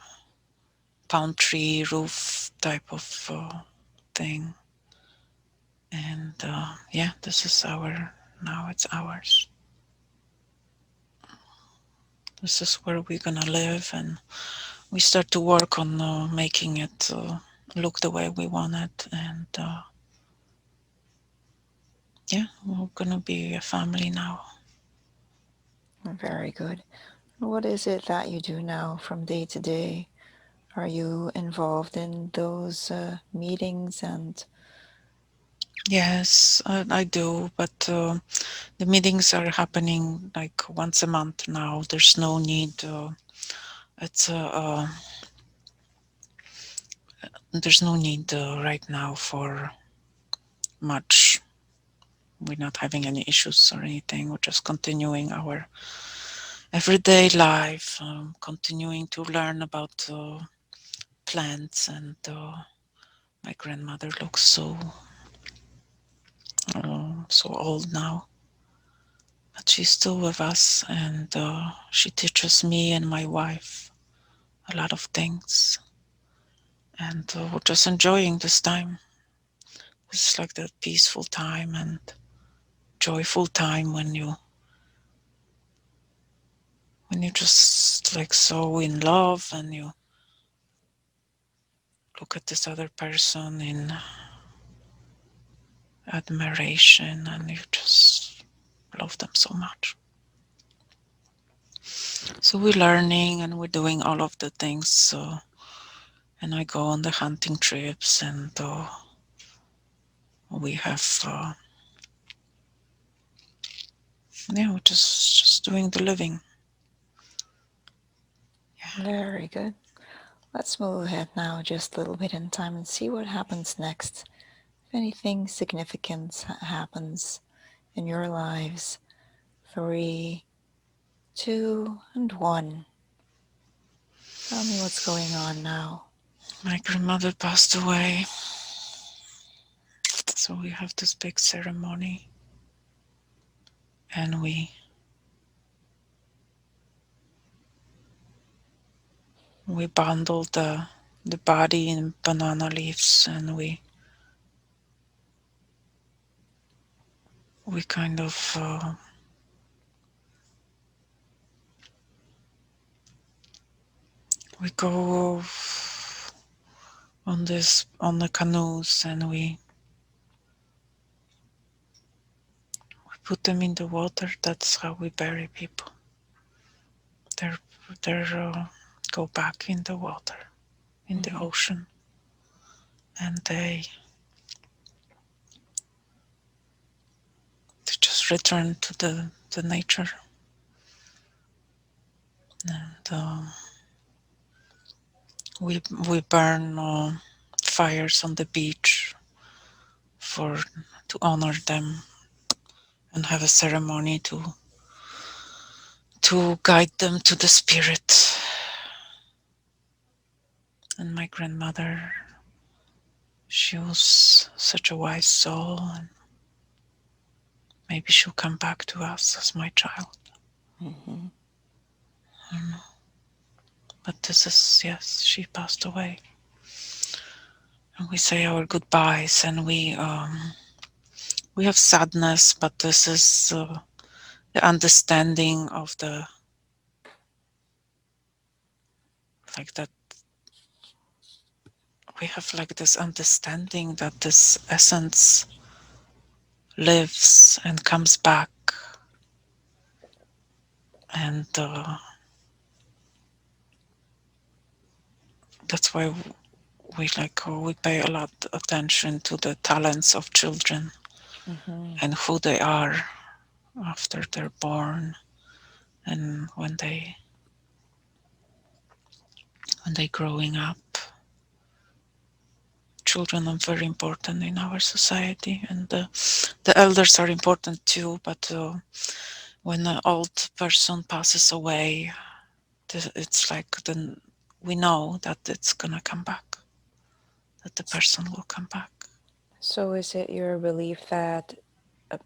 palm tree roof type of thing. And yeah, this is our, now it's ours. This is where we're gonna live, and we start to work on making it look the way we want it. And yeah, we're gonna be a family now. Very good. What is it that you do now from day to day? Are you involved in those meetings and Yes, I do, but the meetings are happening like once a month now. There's no need. It's there's no need right now for much. We're not having any issues or anything. We're just continuing our everyday life, continuing to learn about plants. And my grandmother looks so old now, but she's still with us, and she teaches me and my wife a lot of things. And we're just enjoying this time. It's like that peaceful time and joyful time when you just like so in love, and you look at this other person in admiration, and you just love them so much. So we're learning and we're doing all of the things. And I go on the hunting trips, and we have yeah, we're just doing the living. very good? Let's move ahead now just a little bit in time and see what happens next. If anything significant happens in your lives. Three, two, and one. Tell me what's going on now. My grandmother passed away, so we have this big ceremony, and we bundle the body in banana leaves, and we kind of we go on the canoes, and we put them in the water. That's how we bury people. They're they're go back in the water, in the Mm-hmm. ocean, and they just return to the nature. And we burn fires on the beach for to honor them, and have a ceremony to guide them to the spirit. And my grandmother, she was such a wise soul, and maybe she'll come back to us as my child. Mm-hmm. But this is, yes, she passed away. And we say our goodbyes, and we have sadness, but this is the understanding of the, like that, we have like this understanding that this essence lives and comes back. And that's why we like we pay a lot attention to the talents of children Mm-hmm. and who they are after they're born, and when they growing up. Children are very important in our society, and the elders are important too. But when an old person passes away, it's like then we know that it's gonna come back. that the person will come back. So is it your belief that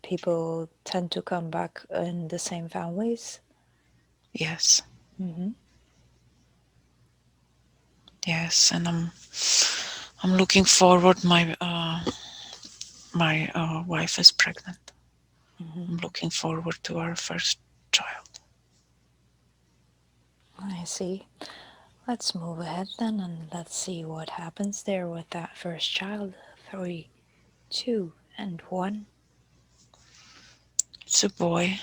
people tend to come back in the same families? Yes, Mm-hmm. yes, and I'm looking forward. My wife is pregnant. Mm-hmm. I'm looking forward to our first child. I see. Let's move ahead then and let's see what happens there with that first child. Three, two, and one. It's a boy,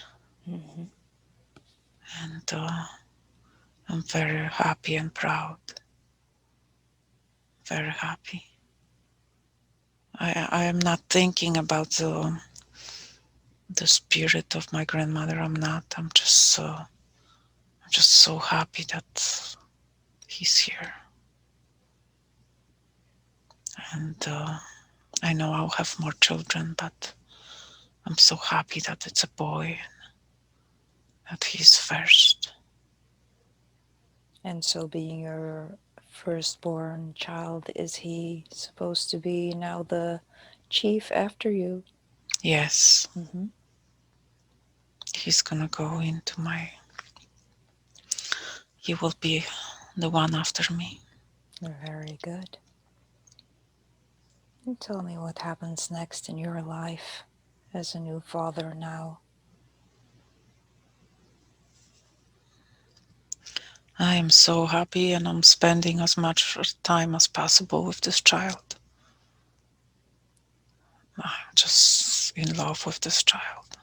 Mm-hmm. and I'm very happy and proud. Very happy. I am not thinking about the spirit of my grandmother. I'm not. I'm just so happy that he's here, and I know I'll have more children, but I'm so happy that it's a boy, that he's first. And so, being your firstborn child, is he supposed to be now the chief after you? Yes, Mm-hmm. he's gonna go into my. He will be the one after me. Very good. And tell me what happens next in your life as a new father now. I am so happy, and I'm spending as much time as possible with this child. I'm just in love with this child.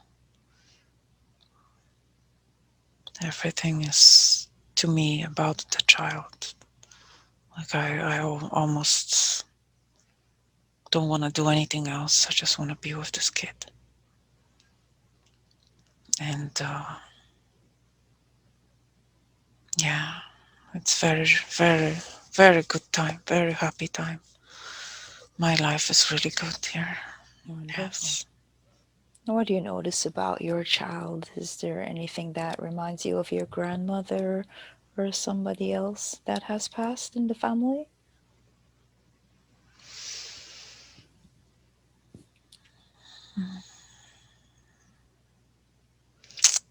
Everything is to me about the child. Like almost don't want to do anything else. I just want to be with this kid. And yeah, it's very, very, very good time. Very happy time. My life is really good here. Wonderful. Yes. What do you notice about your child? Is there anything that reminds you of your grandmother or somebody else that has passed in the family?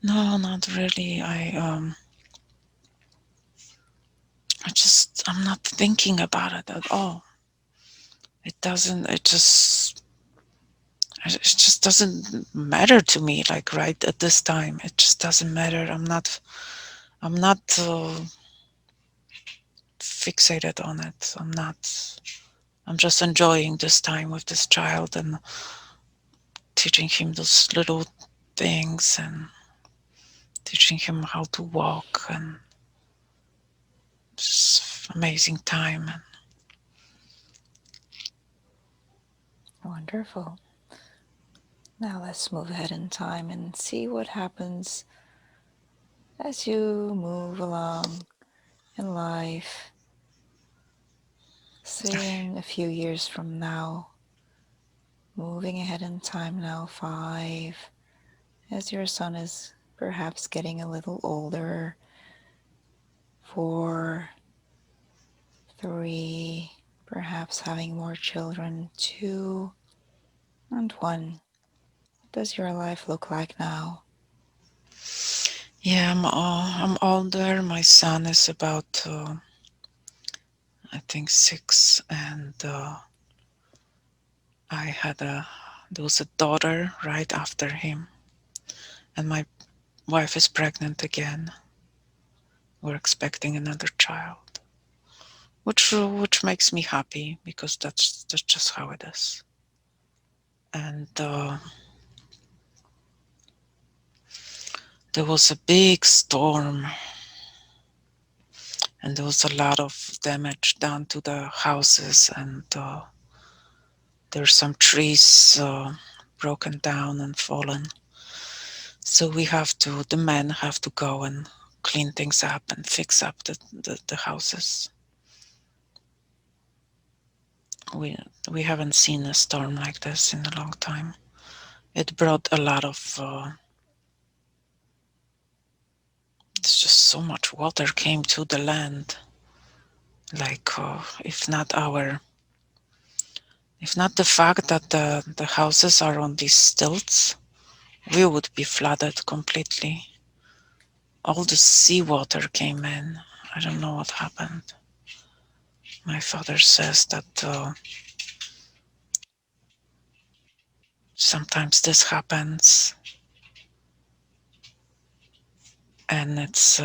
No, not really. I'm not thinking about it at all. It doesn't. It just doesn't matter to me. Like right at this time, it just doesn't matter. I'm not fixated on it. I'm not. I'm just enjoying this time with this child and teaching him those little things and teaching him how to walk, and just amazing time. Wonderful. Now let's move ahead in time and see what happens as you move along in life. Say in a few years from now, moving ahead in time now, 5, as your son is perhaps getting a little older, 4, 3, perhaps having more children, 2, and 1. What does your life look like now? Yeah, I'm older. My son is about I think 6, and I had a there was a daughter right after him, and my wife is pregnant again. We're expecting another child, which makes me happy because that's just how it is. And there was a big storm, and there was a lot of damage done to the houses, and there's some trees broken down and fallen. So the men have to go and clean things up and fix up the houses. We we haven't seen a storm like this in a long time. It brought a lot of. It's just so much water came to the land. Like if not our If not the fact that the houses are on these stilts, we would be flooded completely. All the seawater came in. I don't know what happened. My father says that sometimes this happens, and it's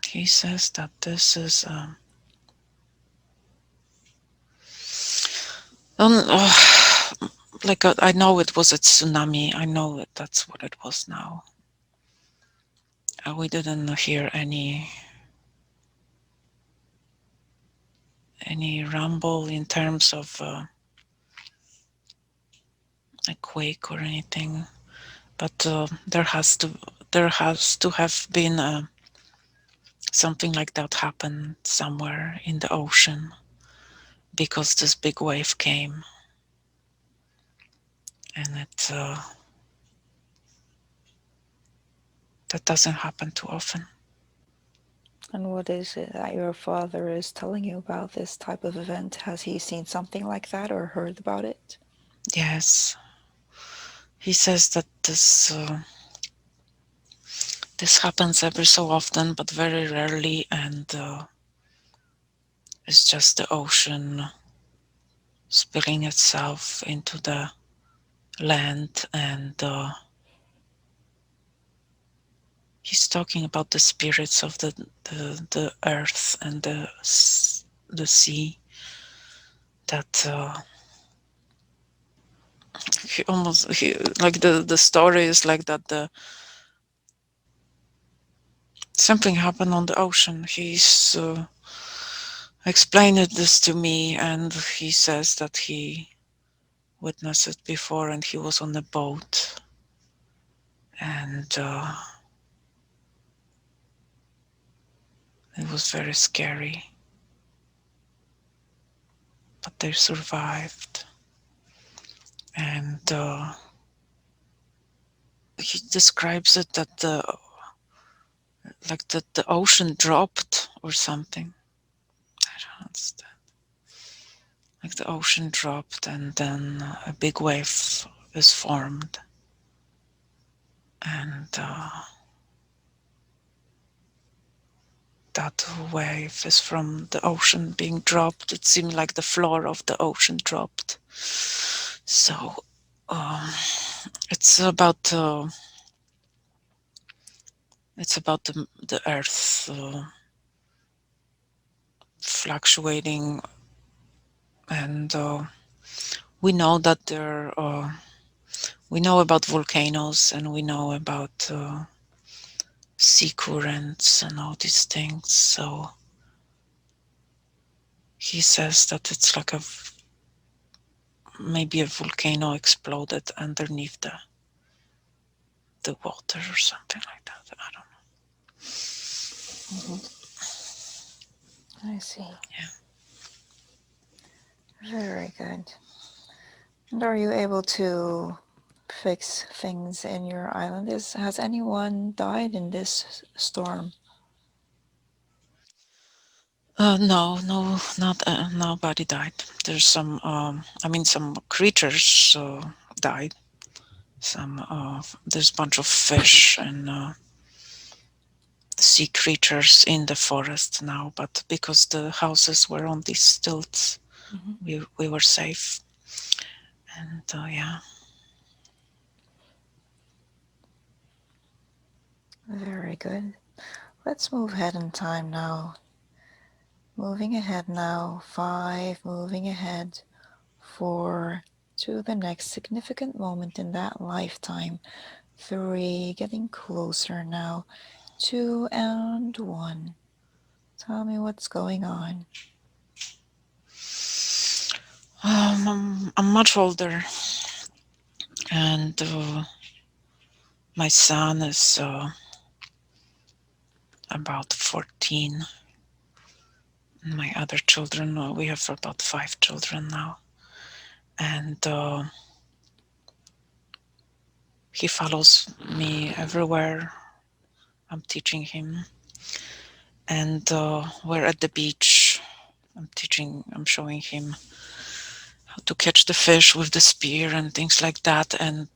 he says that this is like I know it was a tsunami. I know it. That's what it was now. We didn't hear any rumble in terms of a quake or anything, but there has to have been something like that happen somewhere in the ocean because this big wave came, and that doesn't happen too often. And what is it that your father is telling you about this type of event? Has he seen something like that or heard about it? Yes, he says that this happens every so often, but very rarely, and it's just the ocean spilling itself into the land, and he's talking about the spirits of the earth and the sea that like the story is like that the something happened on the ocean. He's explained this to me, and he says that he witnessed it before, and he was on a boat, and it was very scary, but they survived. And he describes it that the ocean dropped or something. I don't understand. Like the ocean dropped, and then a big wave is formed, and that wave is from the ocean being dropped. It seemed like the floor of the ocean dropped. So um, it's about the earth fluctuating, and we know that we know about volcanoes, and we know about sea currents and all these things. So he says that it's like maybe a volcano exploded underneath the water or something like that. I don't Mm-hmm. I see. know. Very good. And are you able to fix things in your island? Has anyone died in this storm? No, not nobody died. There's some, I mean, some creatures died. Some, there's a bunch of fish and sea creatures in the forest now, but because the houses were on these stilts, Mm-hmm. we were safe. And yeah. Very good. Let's move ahead in time now. Moving ahead now. 5, moving ahead. 4, to the next significant moment in that lifetime. 3, getting closer now. 2 and 1. Tell me what's going on. I'm much older, and my son is about 14. My other children, we have about 5 children now, and he follows me everywhere I'm teaching him. and we're at the beach. I'm showing him how to catch the fish with the spear and things like that. And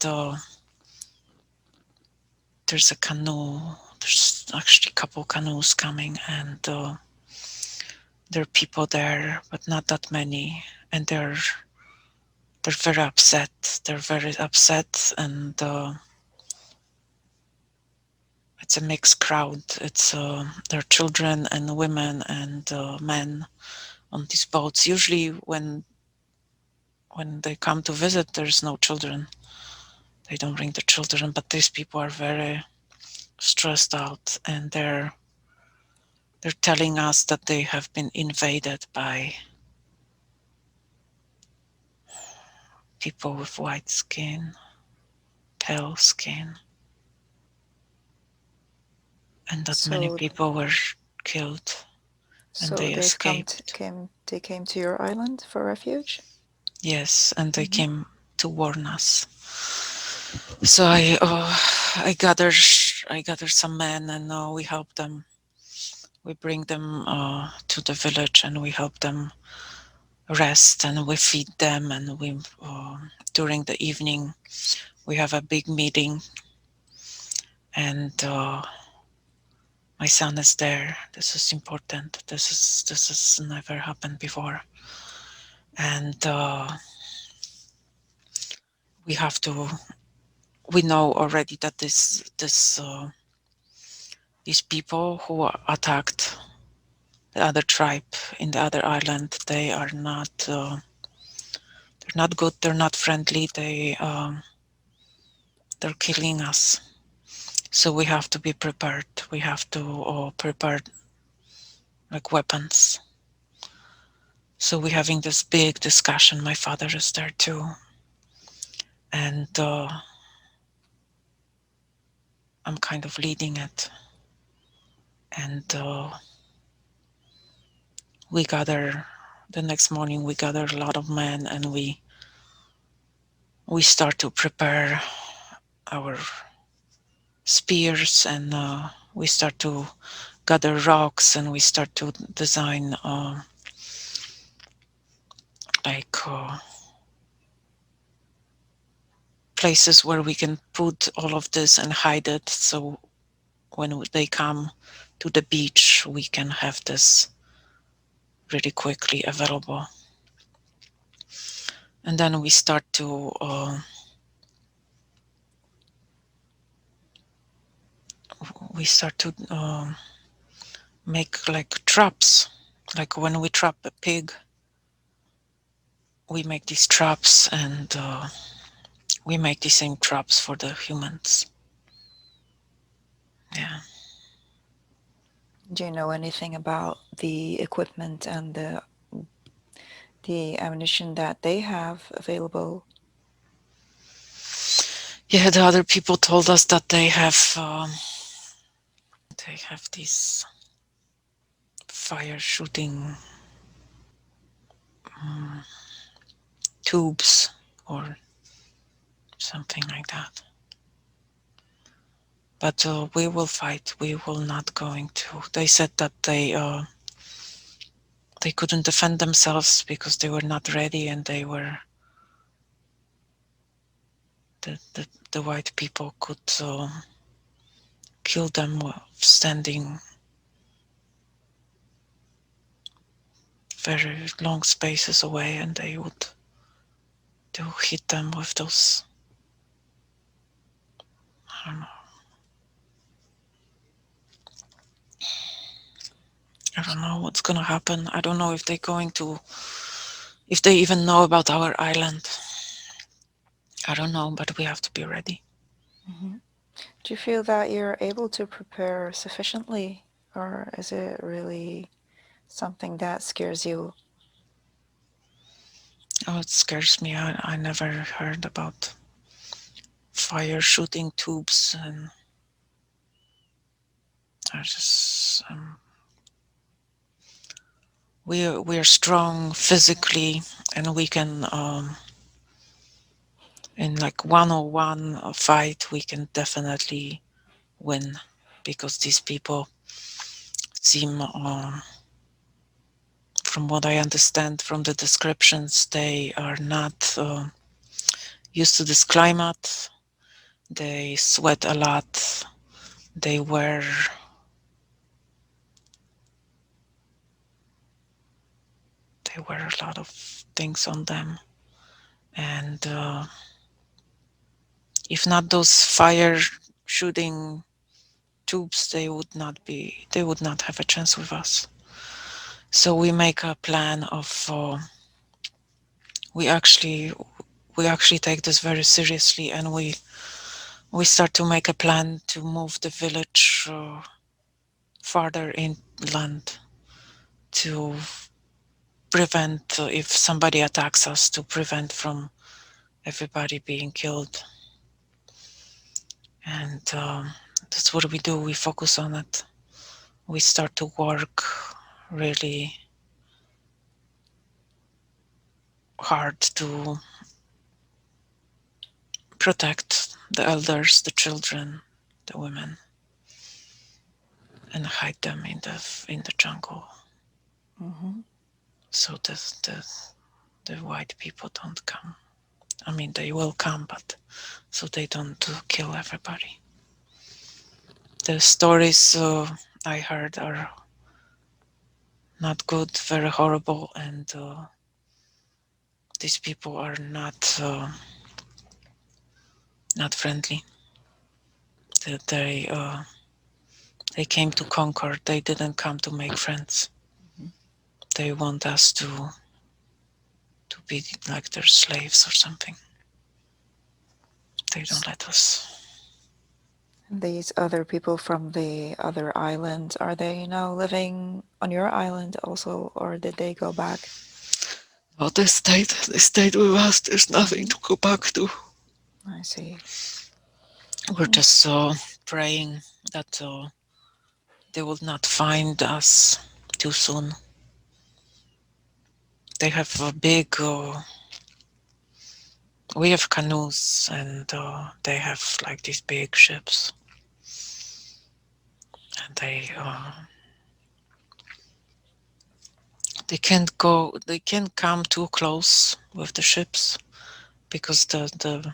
there's a canoe. There's actually a couple canoes coming, and there are people there, but not that many. And they're very upset. They're very upset, and it's a mixed crowd. It's there are children and women and men on these boats. Usually, when they come to visit, there's no children. They don't bring the children, but these people are very stressed out, and they're telling us that they have been invaded by people with white skin, pale skin, and that many So, people were killed and so they they've escaped. they came to your island for refuge. Yes, and they Hmm. came to warn us. So I gather some men, and we help them. We bring them to the village, and we help them rest, and we feed them, and we during the evening we have a big meeting, and my son is there. This is important. This has never happened before, and we have to. We know already that these people who attacked the other tribe in the other island, they are not. They're not good. They're not friendly. They're killing us. So we have to be prepared. We have to prepare like weapons. So we're having this big discussion. My father is there too, and I'm kind of leading it. And we gather the next morning. We gather a lot of men, and we start to prepare our spears, and we start to gather rocks, and we start to design like places where we can put all of this and hide it. So when they come to the beach, we can have this really quickly available. And then we start to make like traps. Like when we trap a pig, we make these traps, and we make the same traps for the humans. Yeah. Do you know anything about the equipment and the ammunition that they have available? Yeah, the other people told us that they have these fire shooting tubes or something like that. But we will fight. We will not going to. They said that they couldn't defend themselves because they were not ready, and the white people could kill them standing very long spaces away, and they would do hit them with those. I don't know. I don't know what's gonna happen. I don't know if they're going to, if they even know about our island. I don't know, but we have to be ready. Hmm. Do you feel that you're able to prepare sufficiently, or is it really something that scares you? Oh, it scares me. I never heard about fire shooting tubes, and I just we're strong physically, and we can in like 1-on-1 fight we can definitely win, because these people seem, from what I understand from the descriptions, they are not used to this climate. They sweat a lot. They wear a lot of things on them, and if not those fire shooting tubes, they would not have a chance with us. So we make a plan of we actually we actually take this very seriously, and we start to make a plan to move the village farther inland to prevent, if somebody attacks us, to prevent from everybody being killed. And that's what we do. We focus on it. We start to work really hard to protect the elders, the children, the women, and hide them in the jungle, Mm-hmm. so the white people don't come. I mean, they will come, but so they don't kill everybody. The stories I heard are not good, very horrible, and these people are not friendly. They came to conquer. They didn't come to make friends. Mm-hmm. They want us to be like their slaves or something. They don't let us. These other people from the other islands, are they now living on your island also, or did they go back? Well, they stayed with us. There's nothing Mm-hmm. to go back to. I see. We're Mm. just praying that they will not find us too soon. They have a big. We have canoes, and they have like these big ships, and they can't go. They can't come too close with the ships because the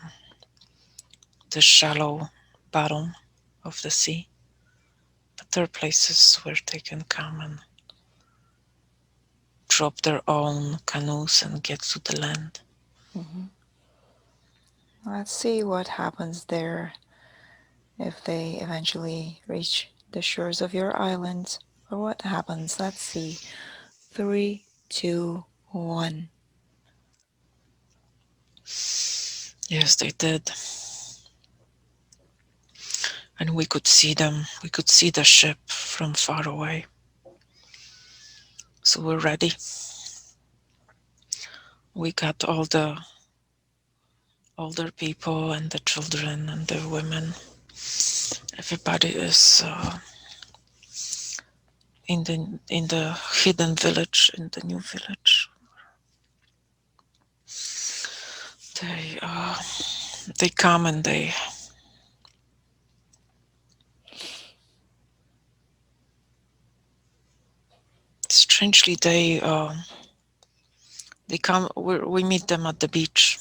shallow bottom of the sea. But there are places where they can come and drop their own canoes and get to the land. Mm-hmm. Let's see what happens there if they eventually reach the shores of your island. Or what happens? Let's see. Three, two, one. Yes, they did. And we could see them. We could see the ship from far away. So we're ready. We got all the older people and the children and the women. Everybody is in the hidden village, in the new village. They come and strangely they come. We meet them at the beach.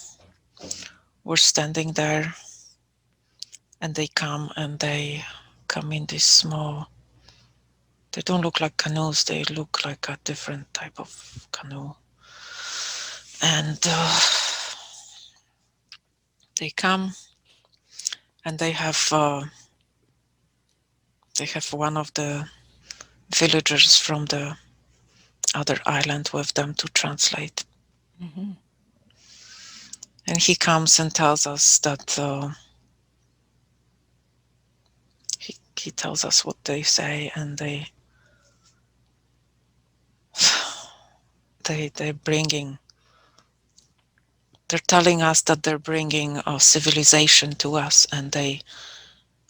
We're standing there, and they come in this small. They don't look like canoes. They look like a different type of canoe, and they come and they have one of the villagers from the other island with them to translate. Mm-hmm. And he comes and tells us that he tells us what they say, and they're bringing. They're telling us that they're bringing a civilization to us, and they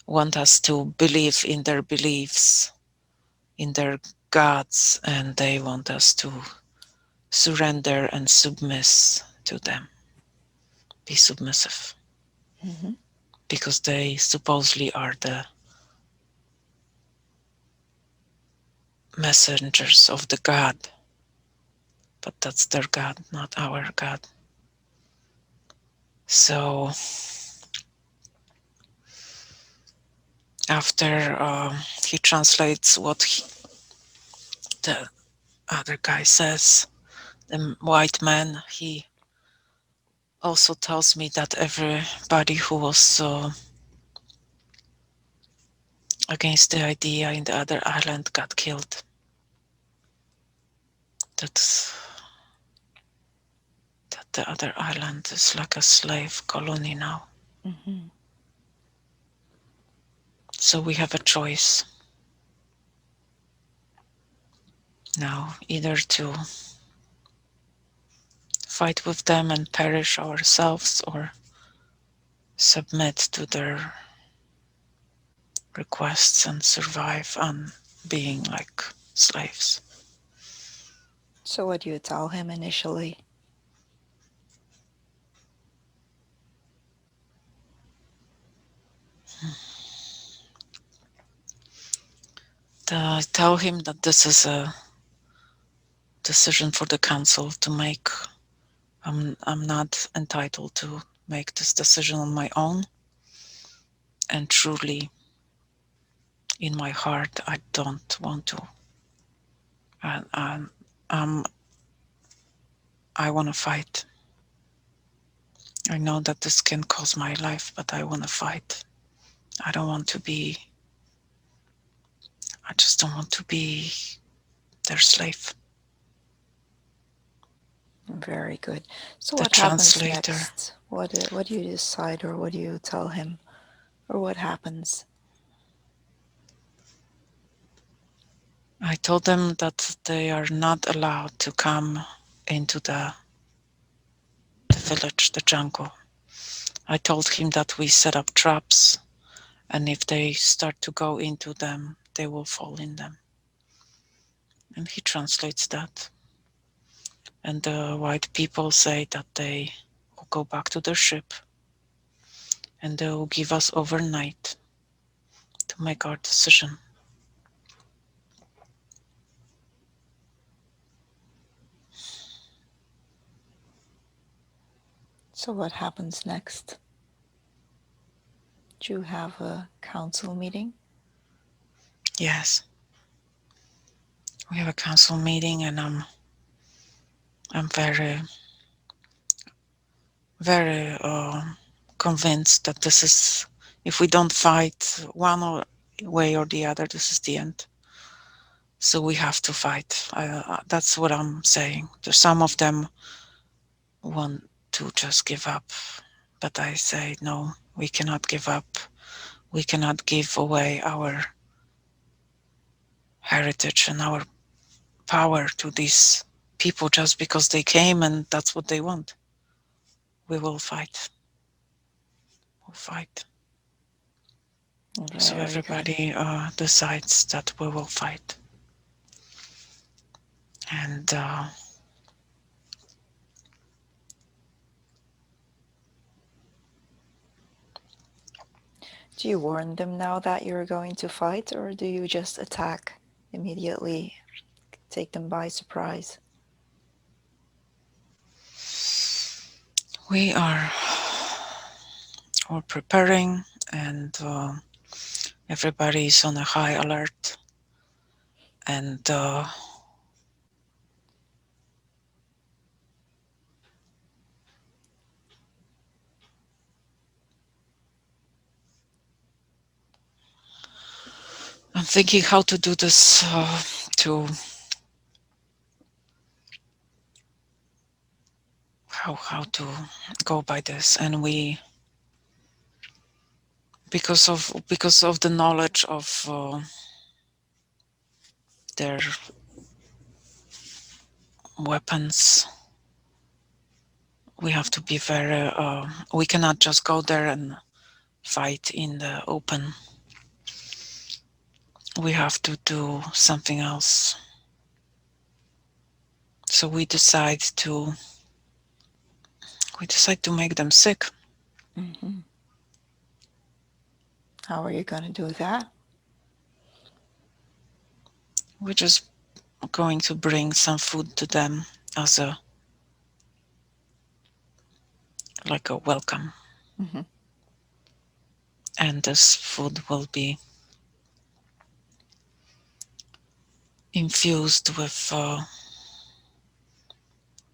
want us to believe in their beliefs, in their gods, and they want us to surrender and submiss to them, be submissive, Mm-hmm. because they supposedly are messengers of the God, but that's their God, not our God. So after he translates what the other guy says, the white man, he also tells me that everybody who was against the idea in the other island got killed. That's, that the other island is like a slave colony now. Mm-hmm. So we have a choice now, either to fight with them and perish ourselves, or submit to their requests and survive on being like slaves. So, what do you tell him initially? Tell him that this is a decision for the council to make. I'm not entitled to make this decision on my own. And truly, in my heart, I don't want to. And um, I want to fight. I know that this can cost my life, but I want to fight. I don't want to be, I just don't want to be their slave. Very good. So, The what happens translator. next? What do you decide, or what do you tell him, or what happens? I told them that they are not allowed to come into the village, the jungle. I told him that we set up traps, and if they start to go into them, they will fall in them. And he translates that. And the white people say that they will go back to their ship and they will give us overnight to make our decision. So, what happens next? Do you have a council meeting? Yes, we have a council meeting, and I'm very, very convinced that this is, if we don't fight way or the other, this is the end. So we have to fight. That's what I'm saying. Some of them want to just give up, but I say no. We cannot give up. We cannot give away our heritage and our power to these people just because they came and that's what they want. We will fight. We'll fight. So Very good. everybody decides that we will fight. And Do you warn them now that you're going to fight, or do you just attack immediately, take them by surprise? we are all preparing, and everybody is on a high alert. And I'm thinking how to do this, to how to go by this. And we, because of the knowledge of their weapons, we have to be very we cannot just go there and fight in the open. We have to do something else. So we decide to make them sick. Mm-hmm. How are you going to do that? we're just going to bring some food to them as a like a welcome, Mm-hmm. and this food will be infused with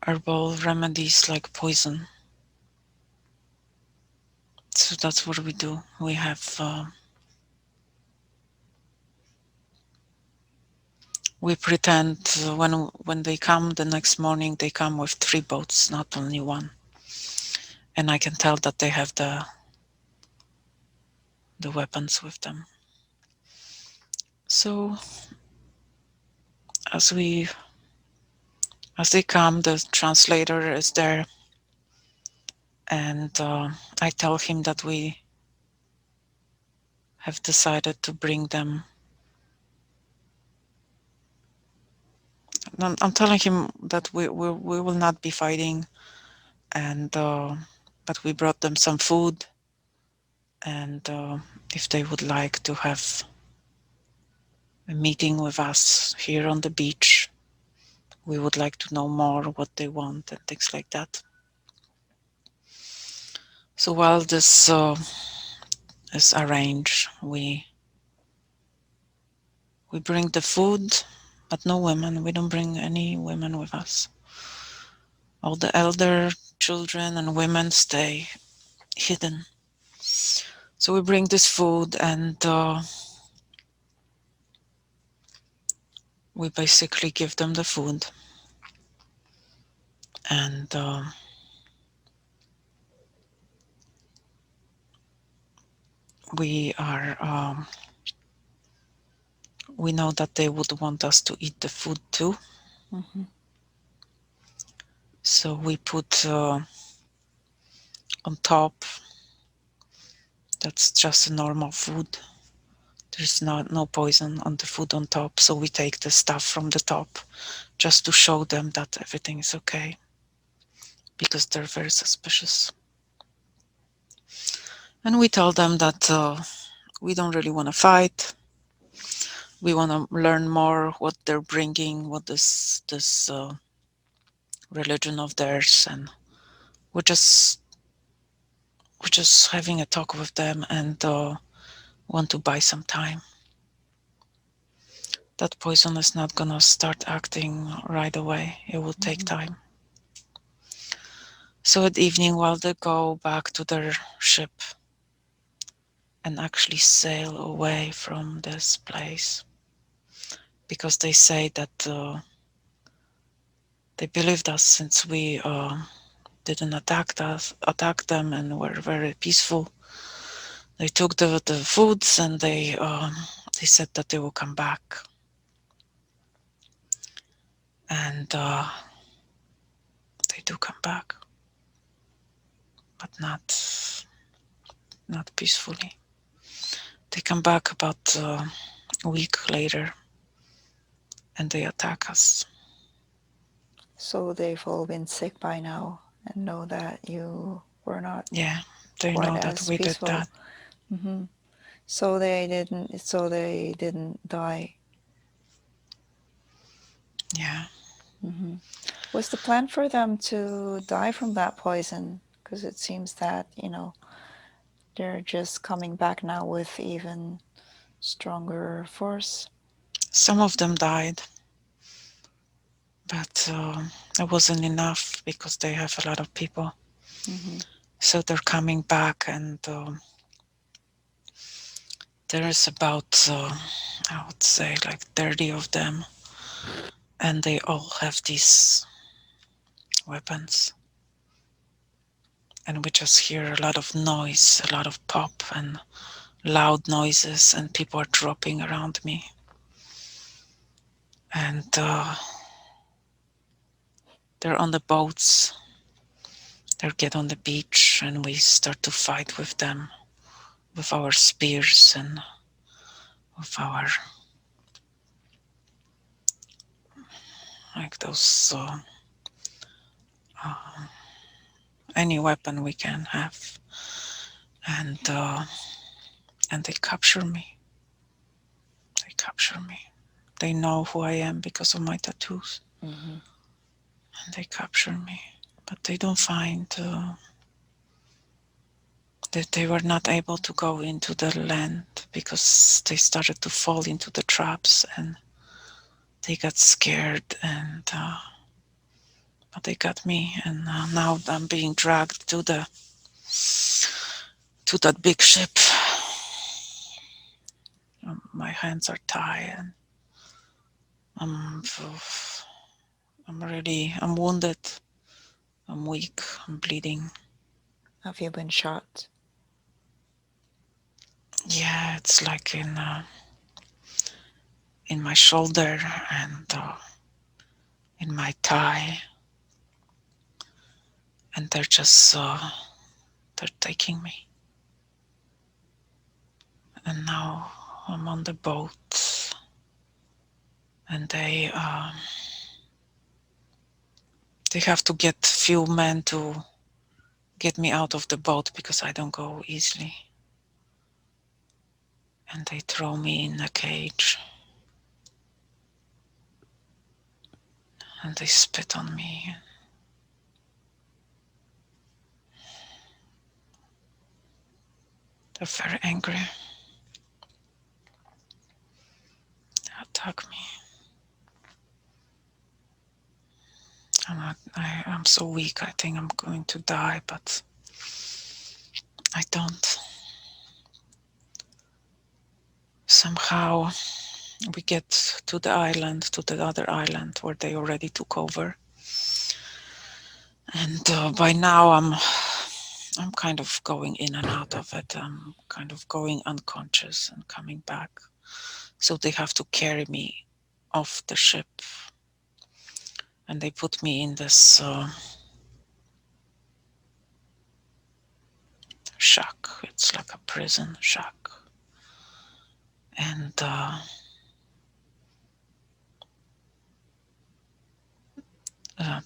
herbal remedies like poison. So that's what we do. We have we pretend when they come the next morning, they come with 3 boats, not only one, and I can tell that they have the weapons with them. So as we as they come, the translator is there, and I tell him that we have decided to bring them. I'm telling him that we will not be fighting, and but we brought them some food, and if they would like to have a meeting with us here on the beach, we would like to know more what they want and things like that. So while this is arranged, we bring the food, but no women. We don't bring any women with us. All the elder children and women stay hidden. So we bring this food, and we basically give them the food, and we are we know that they would want us to eat the food too. Mm-hmm. So we put on top, that's just a normal food. There's no poison on the food on top. So we take the stuff from the top just to show them that everything is okay, because they're very suspicious. And we tell them that we don't really want to fight. We want to learn more what they're bringing, what this religion of theirs, and we're just we're just having a talk with them, and want to buy some time. That poison is not gonna start acting right away. It will take Mm-hmm. time. So at evening, while they go back to their ship and actually sail away from this place, because they say that they believed us since we didn't attack them, and were very peaceful. They took the foods, and they said that they will come back, and they do come back, but not peacefully. They come back about a week later, and they attack us. So they've all been sick by now and know that you were not Yeah, they quite know that as we did peaceful. that. Mm-hmm. So they didn't. So they didn't die. Yeah. Mm-hmm. Was the plan for them to die from that poison? Because it seems that they're just coming back now with even stronger force. Some of them died, but it wasn't enough because they have a lot of people. Mm-hmm. So they're coming back, and there is about, I would say, like 30 of them, and they all have these weapons. And we just hear a lot of noise, a lot of pop and loud noises, and people are dropping around me. And they're on the boats, they get on the beach, and we start to fight with them with our spears and with our, like those, uh, any weapon we can have. And they capture me. They capture me. They know who I am because of my tattoos, Mm-hmm. and they capture me. But they don't find that they were not able to go into the land because they started to fall into the traps and they got scared and but they got me and now I'm being dragged to that big ship. My hands are tied and I'm I'm wounded, I'm weak, I'm bleeding. Have you been shot? Yeah, it's like in my shoulder and in my thigh, and they're taking me. And now I'm on the boat, and they have to get few men to get me out of the boat because I don't go easily. And they throw me in a cage, and they spit on me. They're very angry. They attack me. I'm so weak. I think I'm going to die, but I don't. Somehow we get to the island, to the other island where they already took over. And by now I'm kind of going in and out of it. I'm kind of going unconscious and coming back. So they have to carry me off the ship, and they put me in this shack. It's like a prison shack, and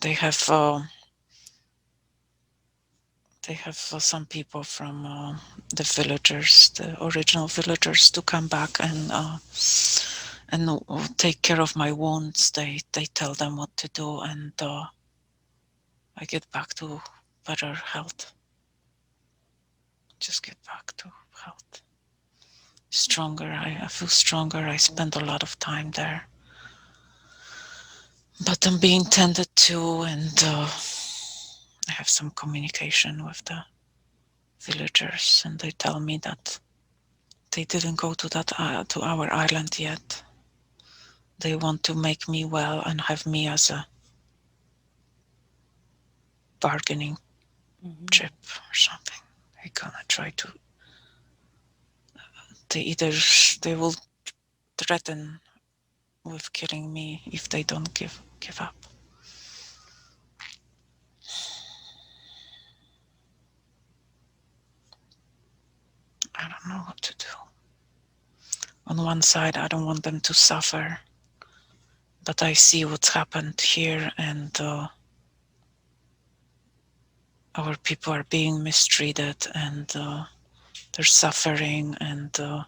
they have some people from the villagers, the original villagers, to come back and take care of my wounds. They tell them what to do, and I get back to better health. Just get back to health. Stronger. I feel stronger. I spend a lot of time there, but I'm being tended to, and I have some communication with the villagers, and they tell me that they didn't go to our island yet. They want to make me well and have me as a bargaining Mm-hmm. chip or something. They're gonna try to. They either they will threaten with killing me if they don't give up. I don't know what to do. On one side, I don't want them to suffer, but I see what's happened here, and our people are being mistreated, and they're suffering, and they're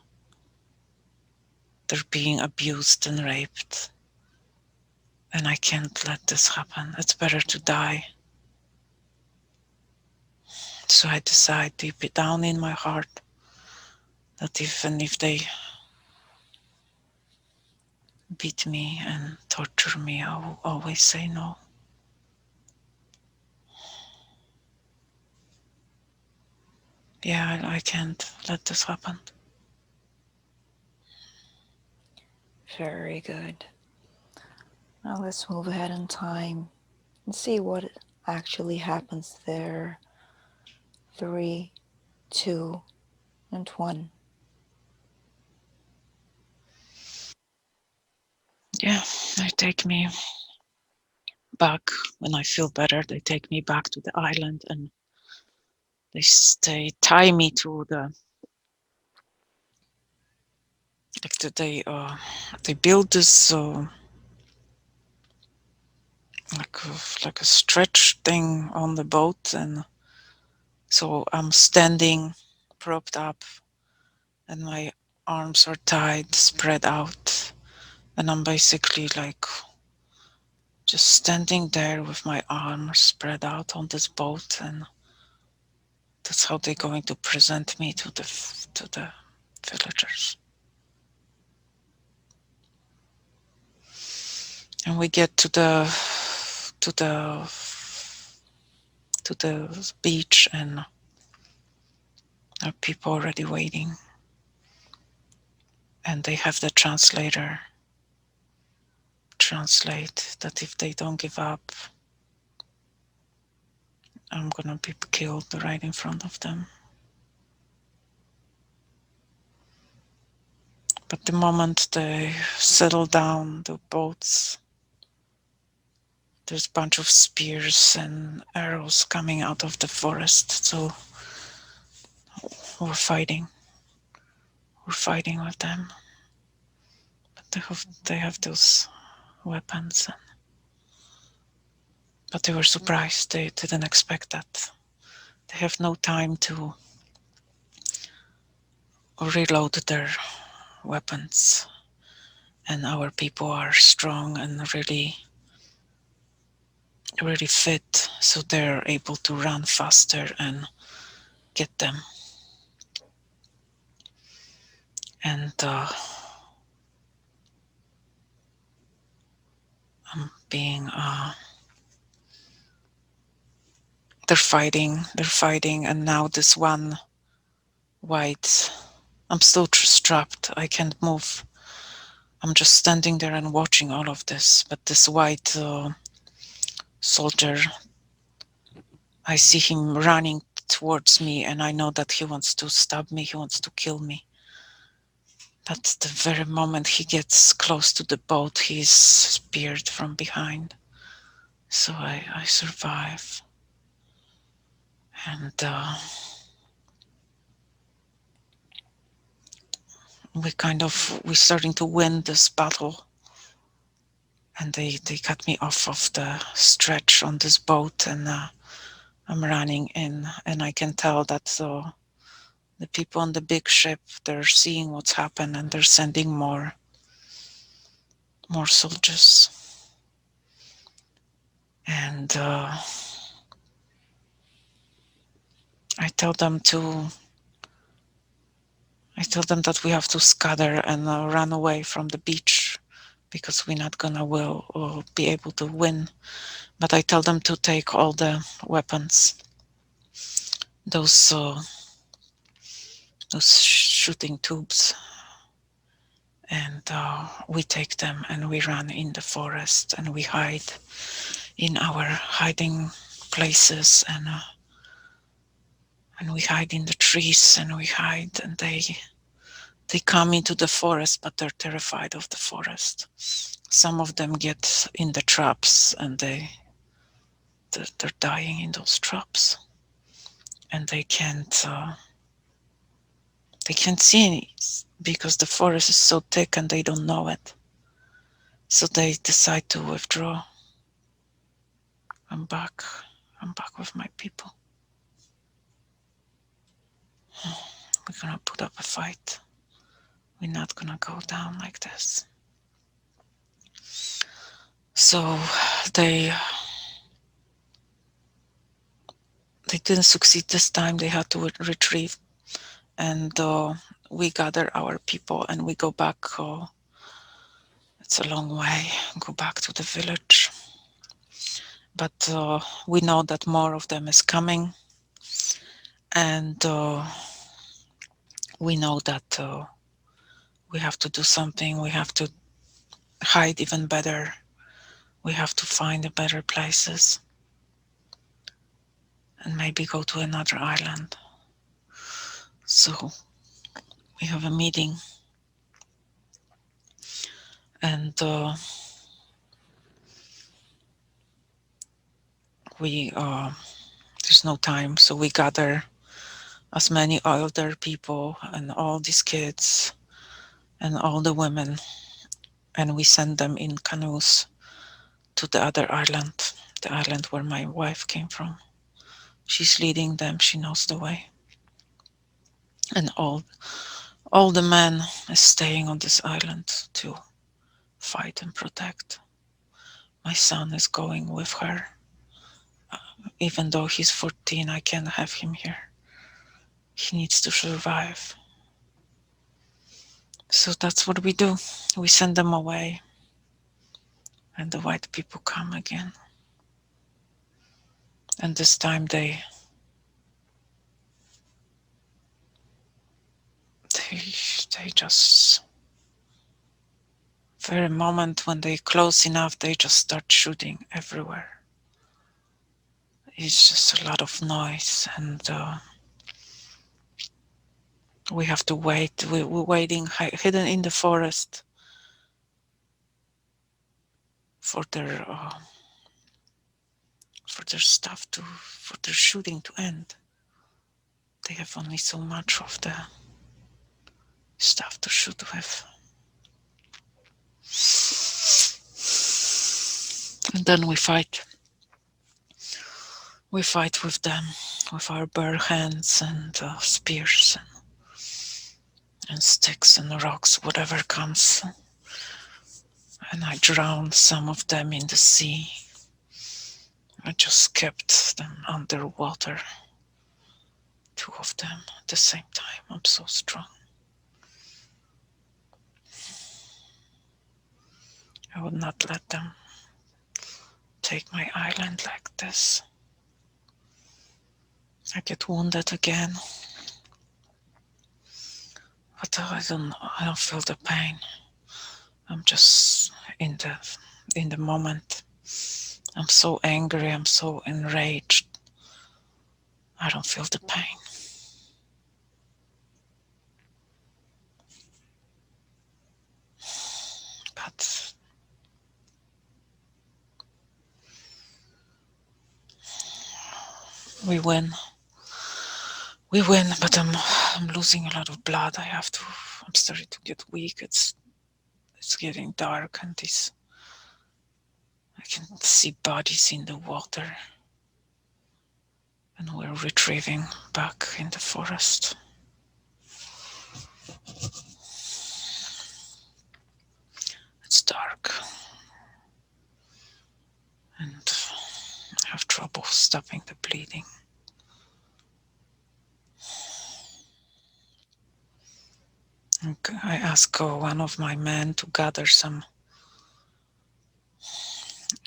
being abused and raped. And I can't let this happen. It's better to die. So I decide deep down in my heart that even if they beat me and torture me, I will always say no. Yeah, I can't let this happen. Very good. Now let's move ahead in time and see what actually happens there. Three, two, and one. Yeah, they take me back when I feel better. They take me back to the island, and they tie me to the like they build this like a stretch thing on the boat, and so I'm standing propped up, and my arms are tied, spread out, And I'm basically like just standing there with my arms spread out on this boat, and that's how they're going to present me to the villagers. And we get to the to the beach, and there are people already waiting, and they have the translator translate that if they don't give up, I'm gonna be killed right in front of them. But the moment they settle down, the boats, there's a bunch of spears and arrows coming out of the forest. So we're fighting. We're fighting with them. But they have those weapons. But they were surprised. They didn't expect that. They have no time to reload their weapons. And our people are strong and really fit, so they're able to run faster and get them. And I'm being they're fighting, and now this one white, I'm still strapped, I can't move. I'm just standing there and watching all of this, but this white soldier, I see him running towards me, and I know that he wants to stab me, he wants to kill me. That's the very moment he gets close to the boat, he's speared from behind. So I survive. And we're starting to win this battle. And they cut me off of the stretch on this boat, and I'm running in, and I can tell that the people on the big ship, they're seeing what's happened, and they're sending more soldiers. And I tell them to I tell them that we have to scatter and run away from the beach, because we're not gonna will or be able to win. But I tell them to take all the weapons, those shooting tubes, and we take them and we run in the forest, and we hide in our hiding places, and we hide in the trees, and we hide, and they come into the forest, but they're terrified of the forest. Some of them get in the traps, and they're dying in those traps, and they can't see any, because the forest is so thick and they don't know it. So they decide to withdraw. I'm back. I'm back with my people. We're gonna put up a fight. We're not gonna go down like this. So they they didn't succeed this time. They had to retrieve, and we gather our people and we go back. It's a long way. Go back to the village, but we know that more of them is coming, and we know that we have to do something. We have to hide even better. We have to find the better places, and maybe go to another island. So we have a meeting, and we there's no time, so we gather as many older people and all these kids and all the women, and we send them in canoes to the other island, the island where my wife came from. She's leading them, she knows the way. And all the men are staying on this island too, fight and protect. My son is going with her. Even though he's 14, I can't have him here. He needs to survive. So that's what we do. We send them away, and the white people come again. And this time they just, very moment when they close enough, they just start shooting everywhere. It's just a lot of noise, and we have to wait. We're waiting hidden in the forest for their stuff to, for their shooting to end. They have only so much of the stuff to shoot with. And then we fight. We fight with them, with our bare hands and spears and sticks and rocks, whatever comes. And I drowned some of them in the sea. I just kept them underwater. Two of them at the same time. I'm so strong. I would not let them take my island like this. I get wounded again, but I don't feel the pain. I'm just in the moment. I'm so angry, I'm so enraged. I don't feel the pain. But we win. We win, but I'm losing a lot of blood. I'm starting to get weak. It's getting dark, and I can see bodies in the water. And we're retrieving back in the forest. It's dark. And I have trouble stopping the bleeding. I ask one of my men to gather some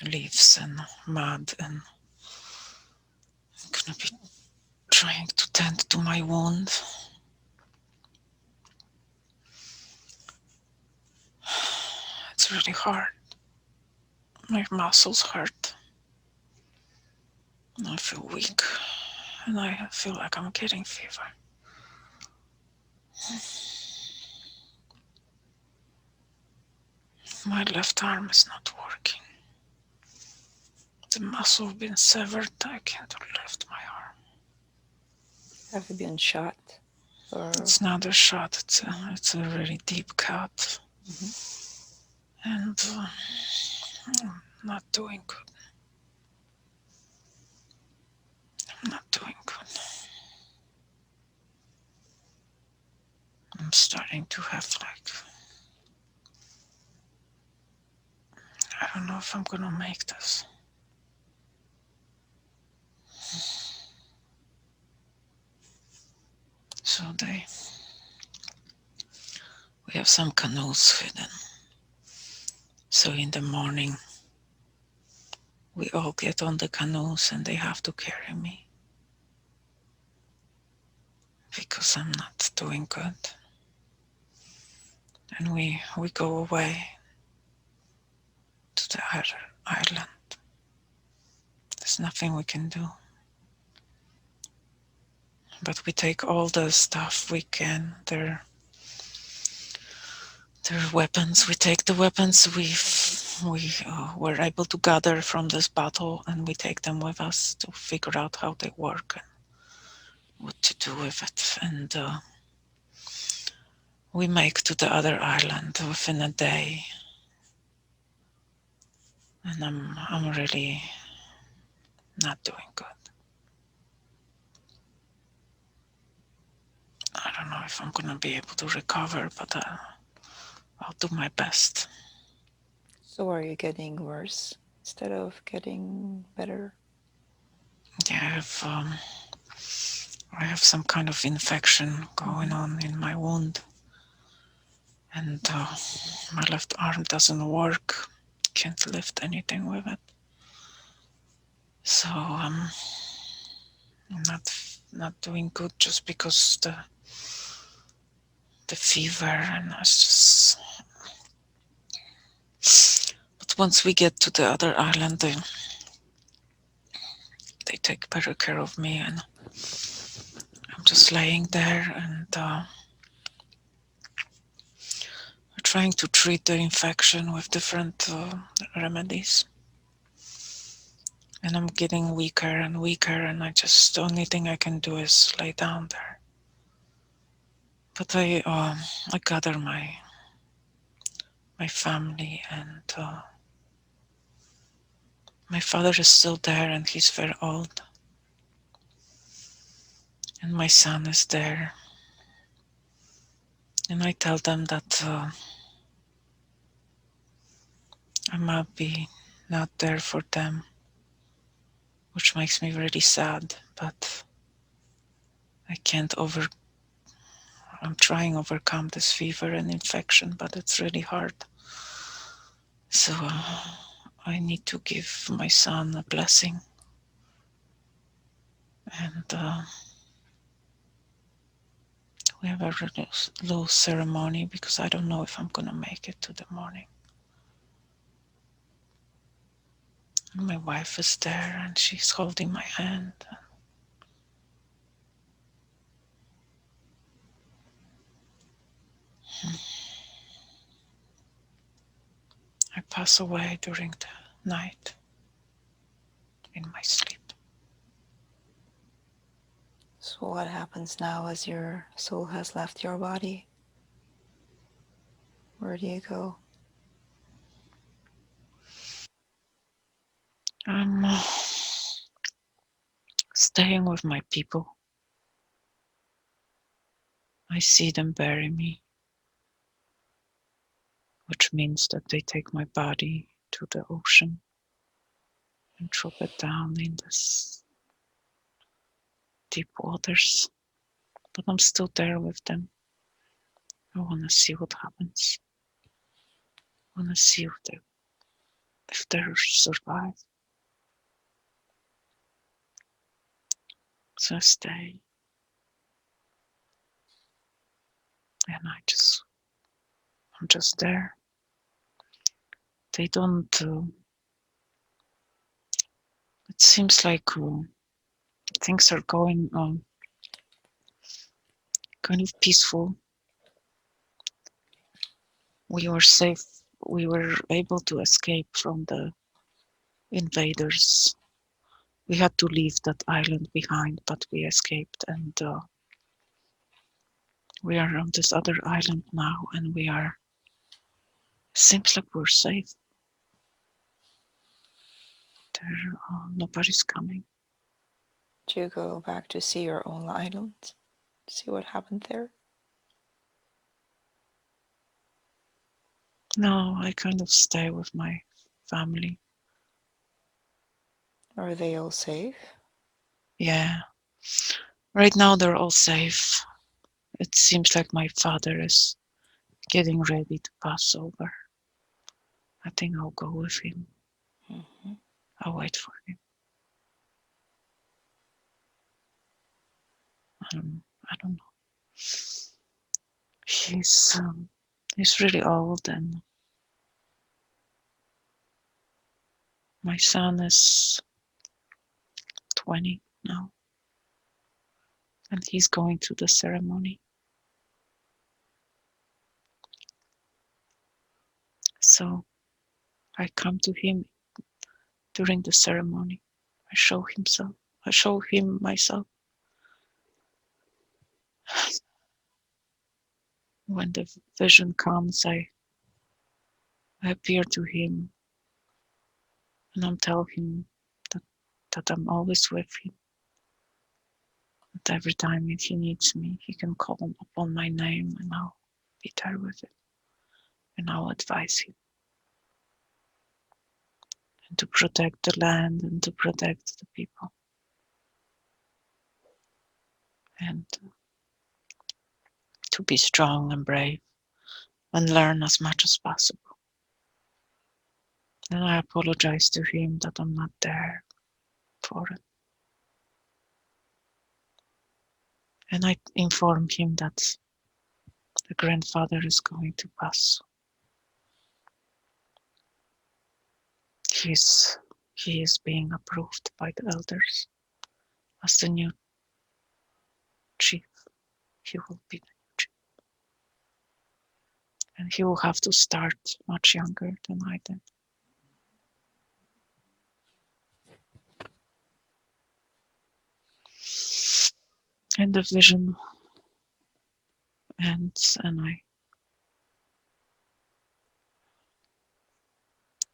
leaves and mud, and I'm gonna be trying to tend to my wound. It's really hard. My muscles hurt. I feel weak, and I feel like I'm getting fever. My left arm is not working. The muscle has been severed. I can't lift my arm. Have you been shot? Or... It's not a shot. It's a really deep cut. And I'm not doing good. I'm not doing good. I'm starting to have I don't know if I'm gonna make this. So we have some canoes hidden. So in the morning, we all get on the canoes and they have to carry me. Because I'm not doing good. And we go away to the other island. There's nothing we can do. But we take all the stuff we can. Their weapons. We take the weapons we were able to gather from this battle, and we take them with us to figure out how they work and what to do with it. And we make to the other island within a day. And I'm really not doing good. I don't know if I'm gonna be able to recover, but I'll do my best. So are you getting worse instead of getting better? Yeah, I have some kind of infection going Mm-hmm. on in my wound, and my left arm doesn't work. Can't lift anything with it. So not doing good just because the fever, and it's just. But once we get to the other island, they take better care of me, and I'm just laying there and trying to treat the infection with different remedies. And I'm getting weaker and weaker, and the only thing I can do is lay down there. But I gather my family, and my father is still there, and he's very old, and my son is there, and I tell them that I might be not there for them, which makes me really sad. But I can't over. I'm trying to overcome this fever and infection, but it's really hard. So I need to give my son a blessing, and we have a really low ceremony because I don't know if I'm gonna make it to the morning. And my wife is there, and she's holding my hand. I pass away during the night in my sleep. So what happens now as your soul has left your body? Where do you go? I'm staying with my people. I see them bury me, which means that they take my body to the ocean and drop it down in this deep waters. But I'm still there with them. I want to see what happens. I want to see if they survive. So I stay, and I'm just there. They don't. It seems like things are going kind of peaceful. We were safe. We were able to escape from the invaders. We had to leave that island behind, but we escaped, and we are on this other island now, and we are. Seems like we're safe. There, nobody's coming. Do you go back to see your own island? See what happened there? No, I kind of stay with my family. Are they all safe? Yeah, right now they're all safe. It seems like my father is getting ready to pass over. I think I'll go with him. Mm-hmm. I'll wait for him. I don't know. He's um, he's really old, and my son is 20 now, and he's going to the ceremony. So I come to him during the ceremony. I show himself. I show him myself. When the vision comes, I appear to him, and I'm telling him that, that I'm always with him. That every time if he needs me, he can call upon my name, and I'll be there with him, and I'll advise him. and to protect the land and to protect the people and to be strong and brave and learn as much as possible. And I apologize to him that I'm not there for it. And I inform him that the grandfather is going to pass. He's, he is being approved by the elders as the new chief. He will be the new chief. And he will have to start much younger than I did. And the vision ends, and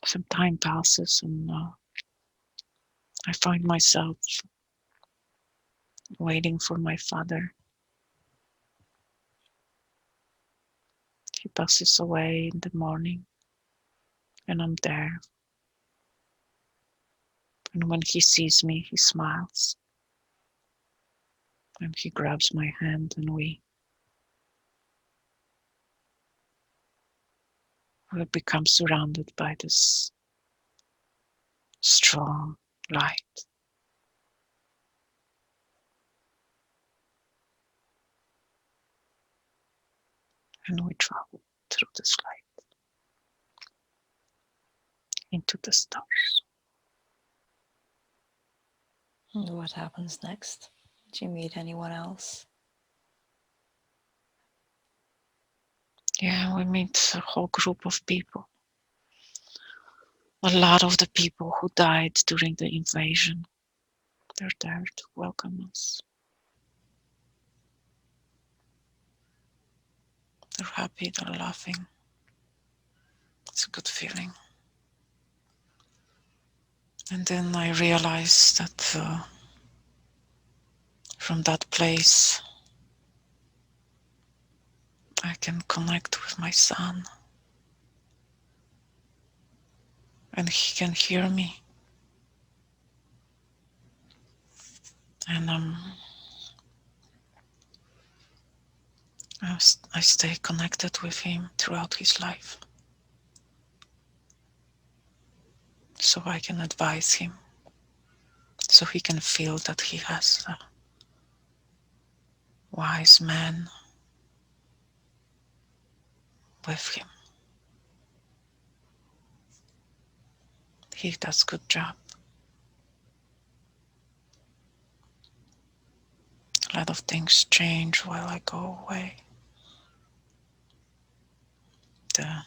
some time passes, and I find myself waiting for my father. He passes away in the morning, and I'm there. And when he sees me, he smiles, and he grabs my hand, and we become surrounded by this strong light, and we travel through this light into the stars. And what happens next? Do you meet anyone else? Yeah, we meet a whole group of people. A lot of the people who died during the invasion, they're there to welcome us. They're happy, they're laughing. It's a good feeling. And then I realized that from that place, I can connect with my son. And he can hear me. And I stay connected with him throughout his life. So I can advise him. So he can feel that he has a wise man with him. He does a good job. A lot of things change while I go away. The,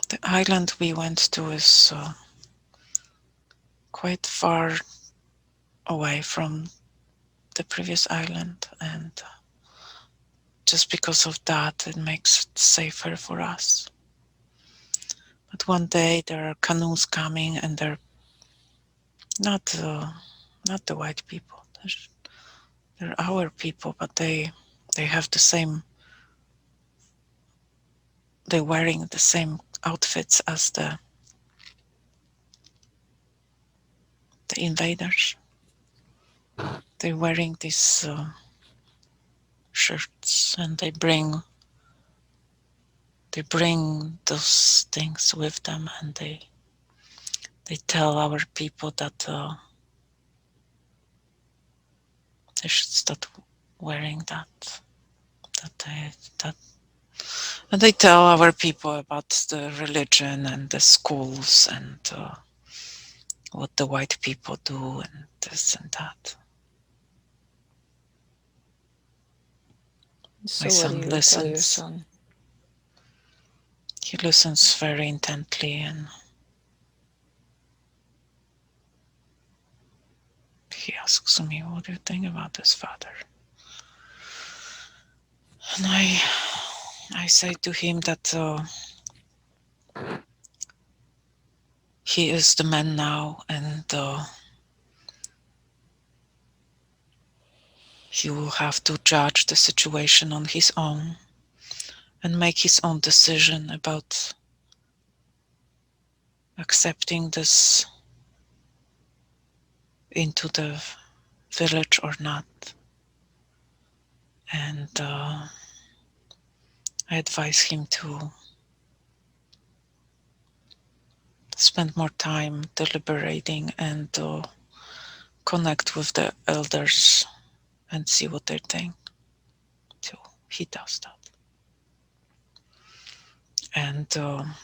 the island we went to is quite far away from the previous island, and just because of that, it makes it safer for us. But one day there are canoes coming, and they're not the white people. They're our people, but they have the same. They're wearing the same outfits as the invaders. They're wearing these shirts, and they bring those things with them, and they tell our people that they should start wearing that. That and they tell our people about the religion and the schools and what the white people do and this and that. My So, what do son you tell your listens. son? He listens very intently, and he asks me, "What do you think about this, father?" And I say to him that he is the man now, and he will have to judge the situation on his own and make his own decision about accepting this into the village or not. And I advise him to spend more time deliberating and connect with the elders and see what they think. So he does that. And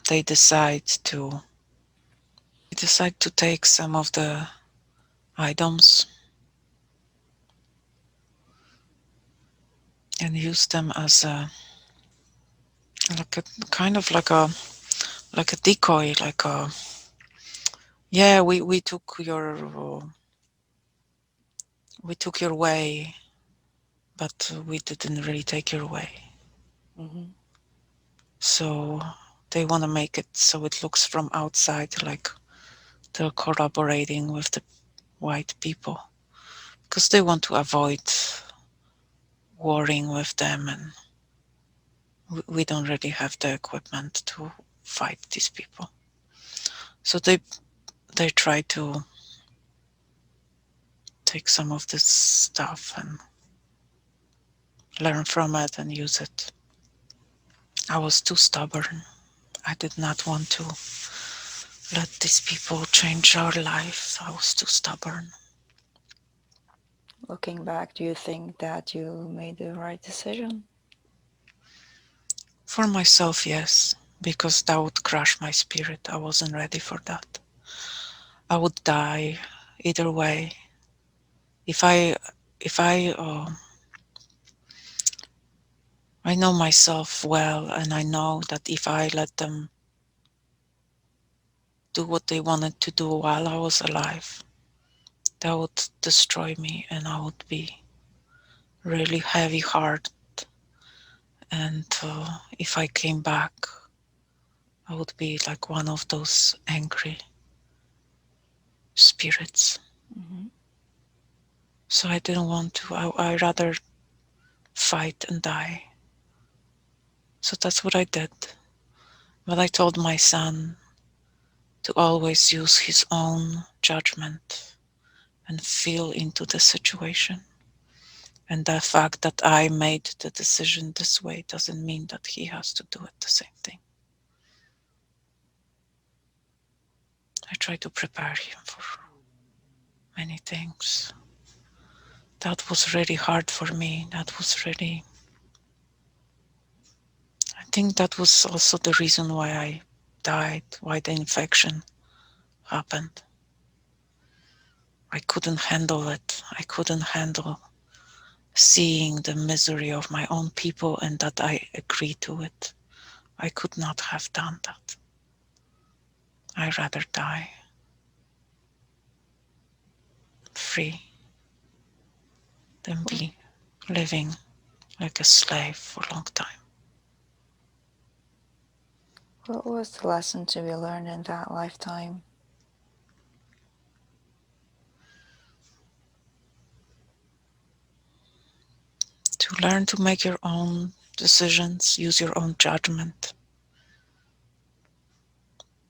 they decide to take some of the items and use them as a like a kind of like a decoy, like a yeah, we took your way, but we didn't really take your way. Mm-hmm. So they want to make it so it looks from outside like they're collaborating with the white people because they want to avoid warring with them, and we don't really have the equipment to fight these people. So they try to take some of this stuff and learn from it and use it. I was too stubborn. I did not want to let these people change our life. I was too stubborn. Looking back, do you think that you made the right decision? For myself, yes, because that would crush my spirit. I wasn't ready for that. I would die either way. If I, if I know myself well, and I know that if I let them do what they wanted to do while I was alive, that would destroy me, and I would be really heavy heart. And if I came back, I would be like one of those angry spirits. Mm-hmm. So I didn't want to. I rather fight and die. So that's what I did. But I told my son to always use his own judgment and feel into the situation. And the fact that I made the decision this way doesn't mean that he has to do it the same thing. I try to prepare him for many things. That was really hard for me. That was really, I think that was also the reason why I died, why the infection happened. I couldn't handle it. I couldn't handle seeing the misery of my own people and that I agree to it. I could not have done that. I'd rather die free than What, be living like a slave for a long time. what was the lesson to be learned in that lifetime? To learn to make your own decisions, use your own judgment,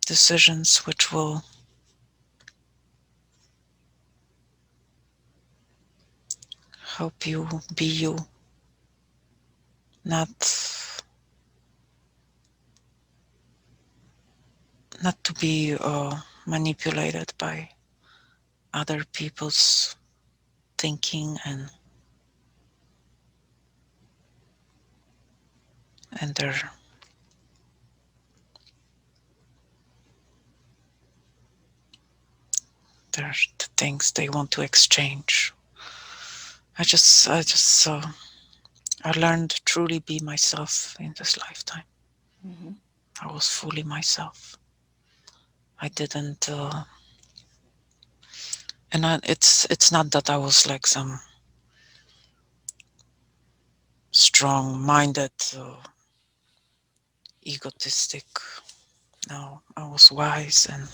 decisions which will help you be you, not not to be manipulated by other people's thinking and their the things they want to exchange. I just I learned to truly be myself in this lifetime. Mm-hmm. I was fully myself. I didn't, it's not that I was like some strong-minded, egotistic. No, I was wise, and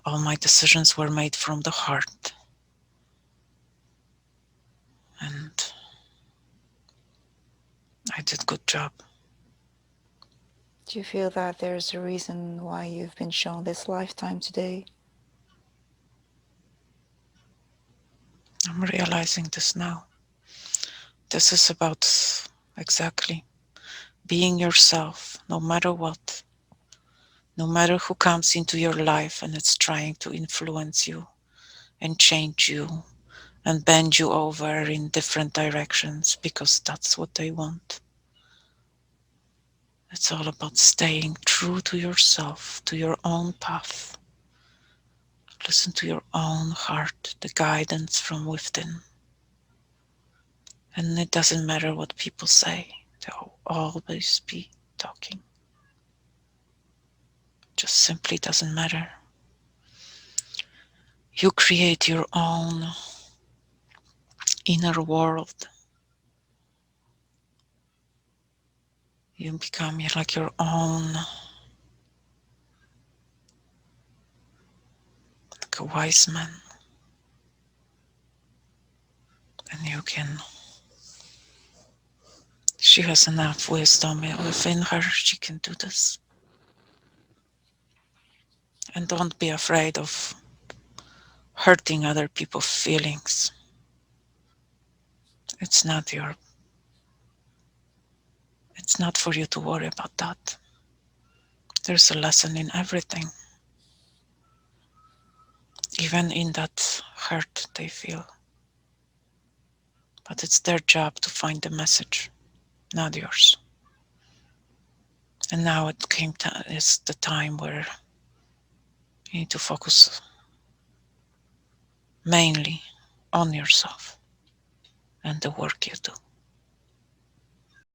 all my decisions were made from the heart. And I did good job. Do you feel that there's a reason why you've been shown this lifetime today? I'm realizing this now. This is about exactly being yourself, no matter what, no matter who comes into your life and it's trying to influence you and change you and bend you over in different directions because that's what they want. It's all about staying true to yourself, to your own path. Listen to your own heart, the guidance from within. And it doesn't matter what people say, they'll always be talking. It just simply doesn't matter. You create your own inner world. You become like your own, like a wise man. And you can, she has enough wisdom within her, she can do this. And don't be afraid of hurting other people's feelings. It's not your, it's not for you to worry about that. There's a lesson in everything, even in that hurt they feel. But it's their job to find the message, not yours. And now it came to, is the time where you need to focus mainly on yourself and the work you do.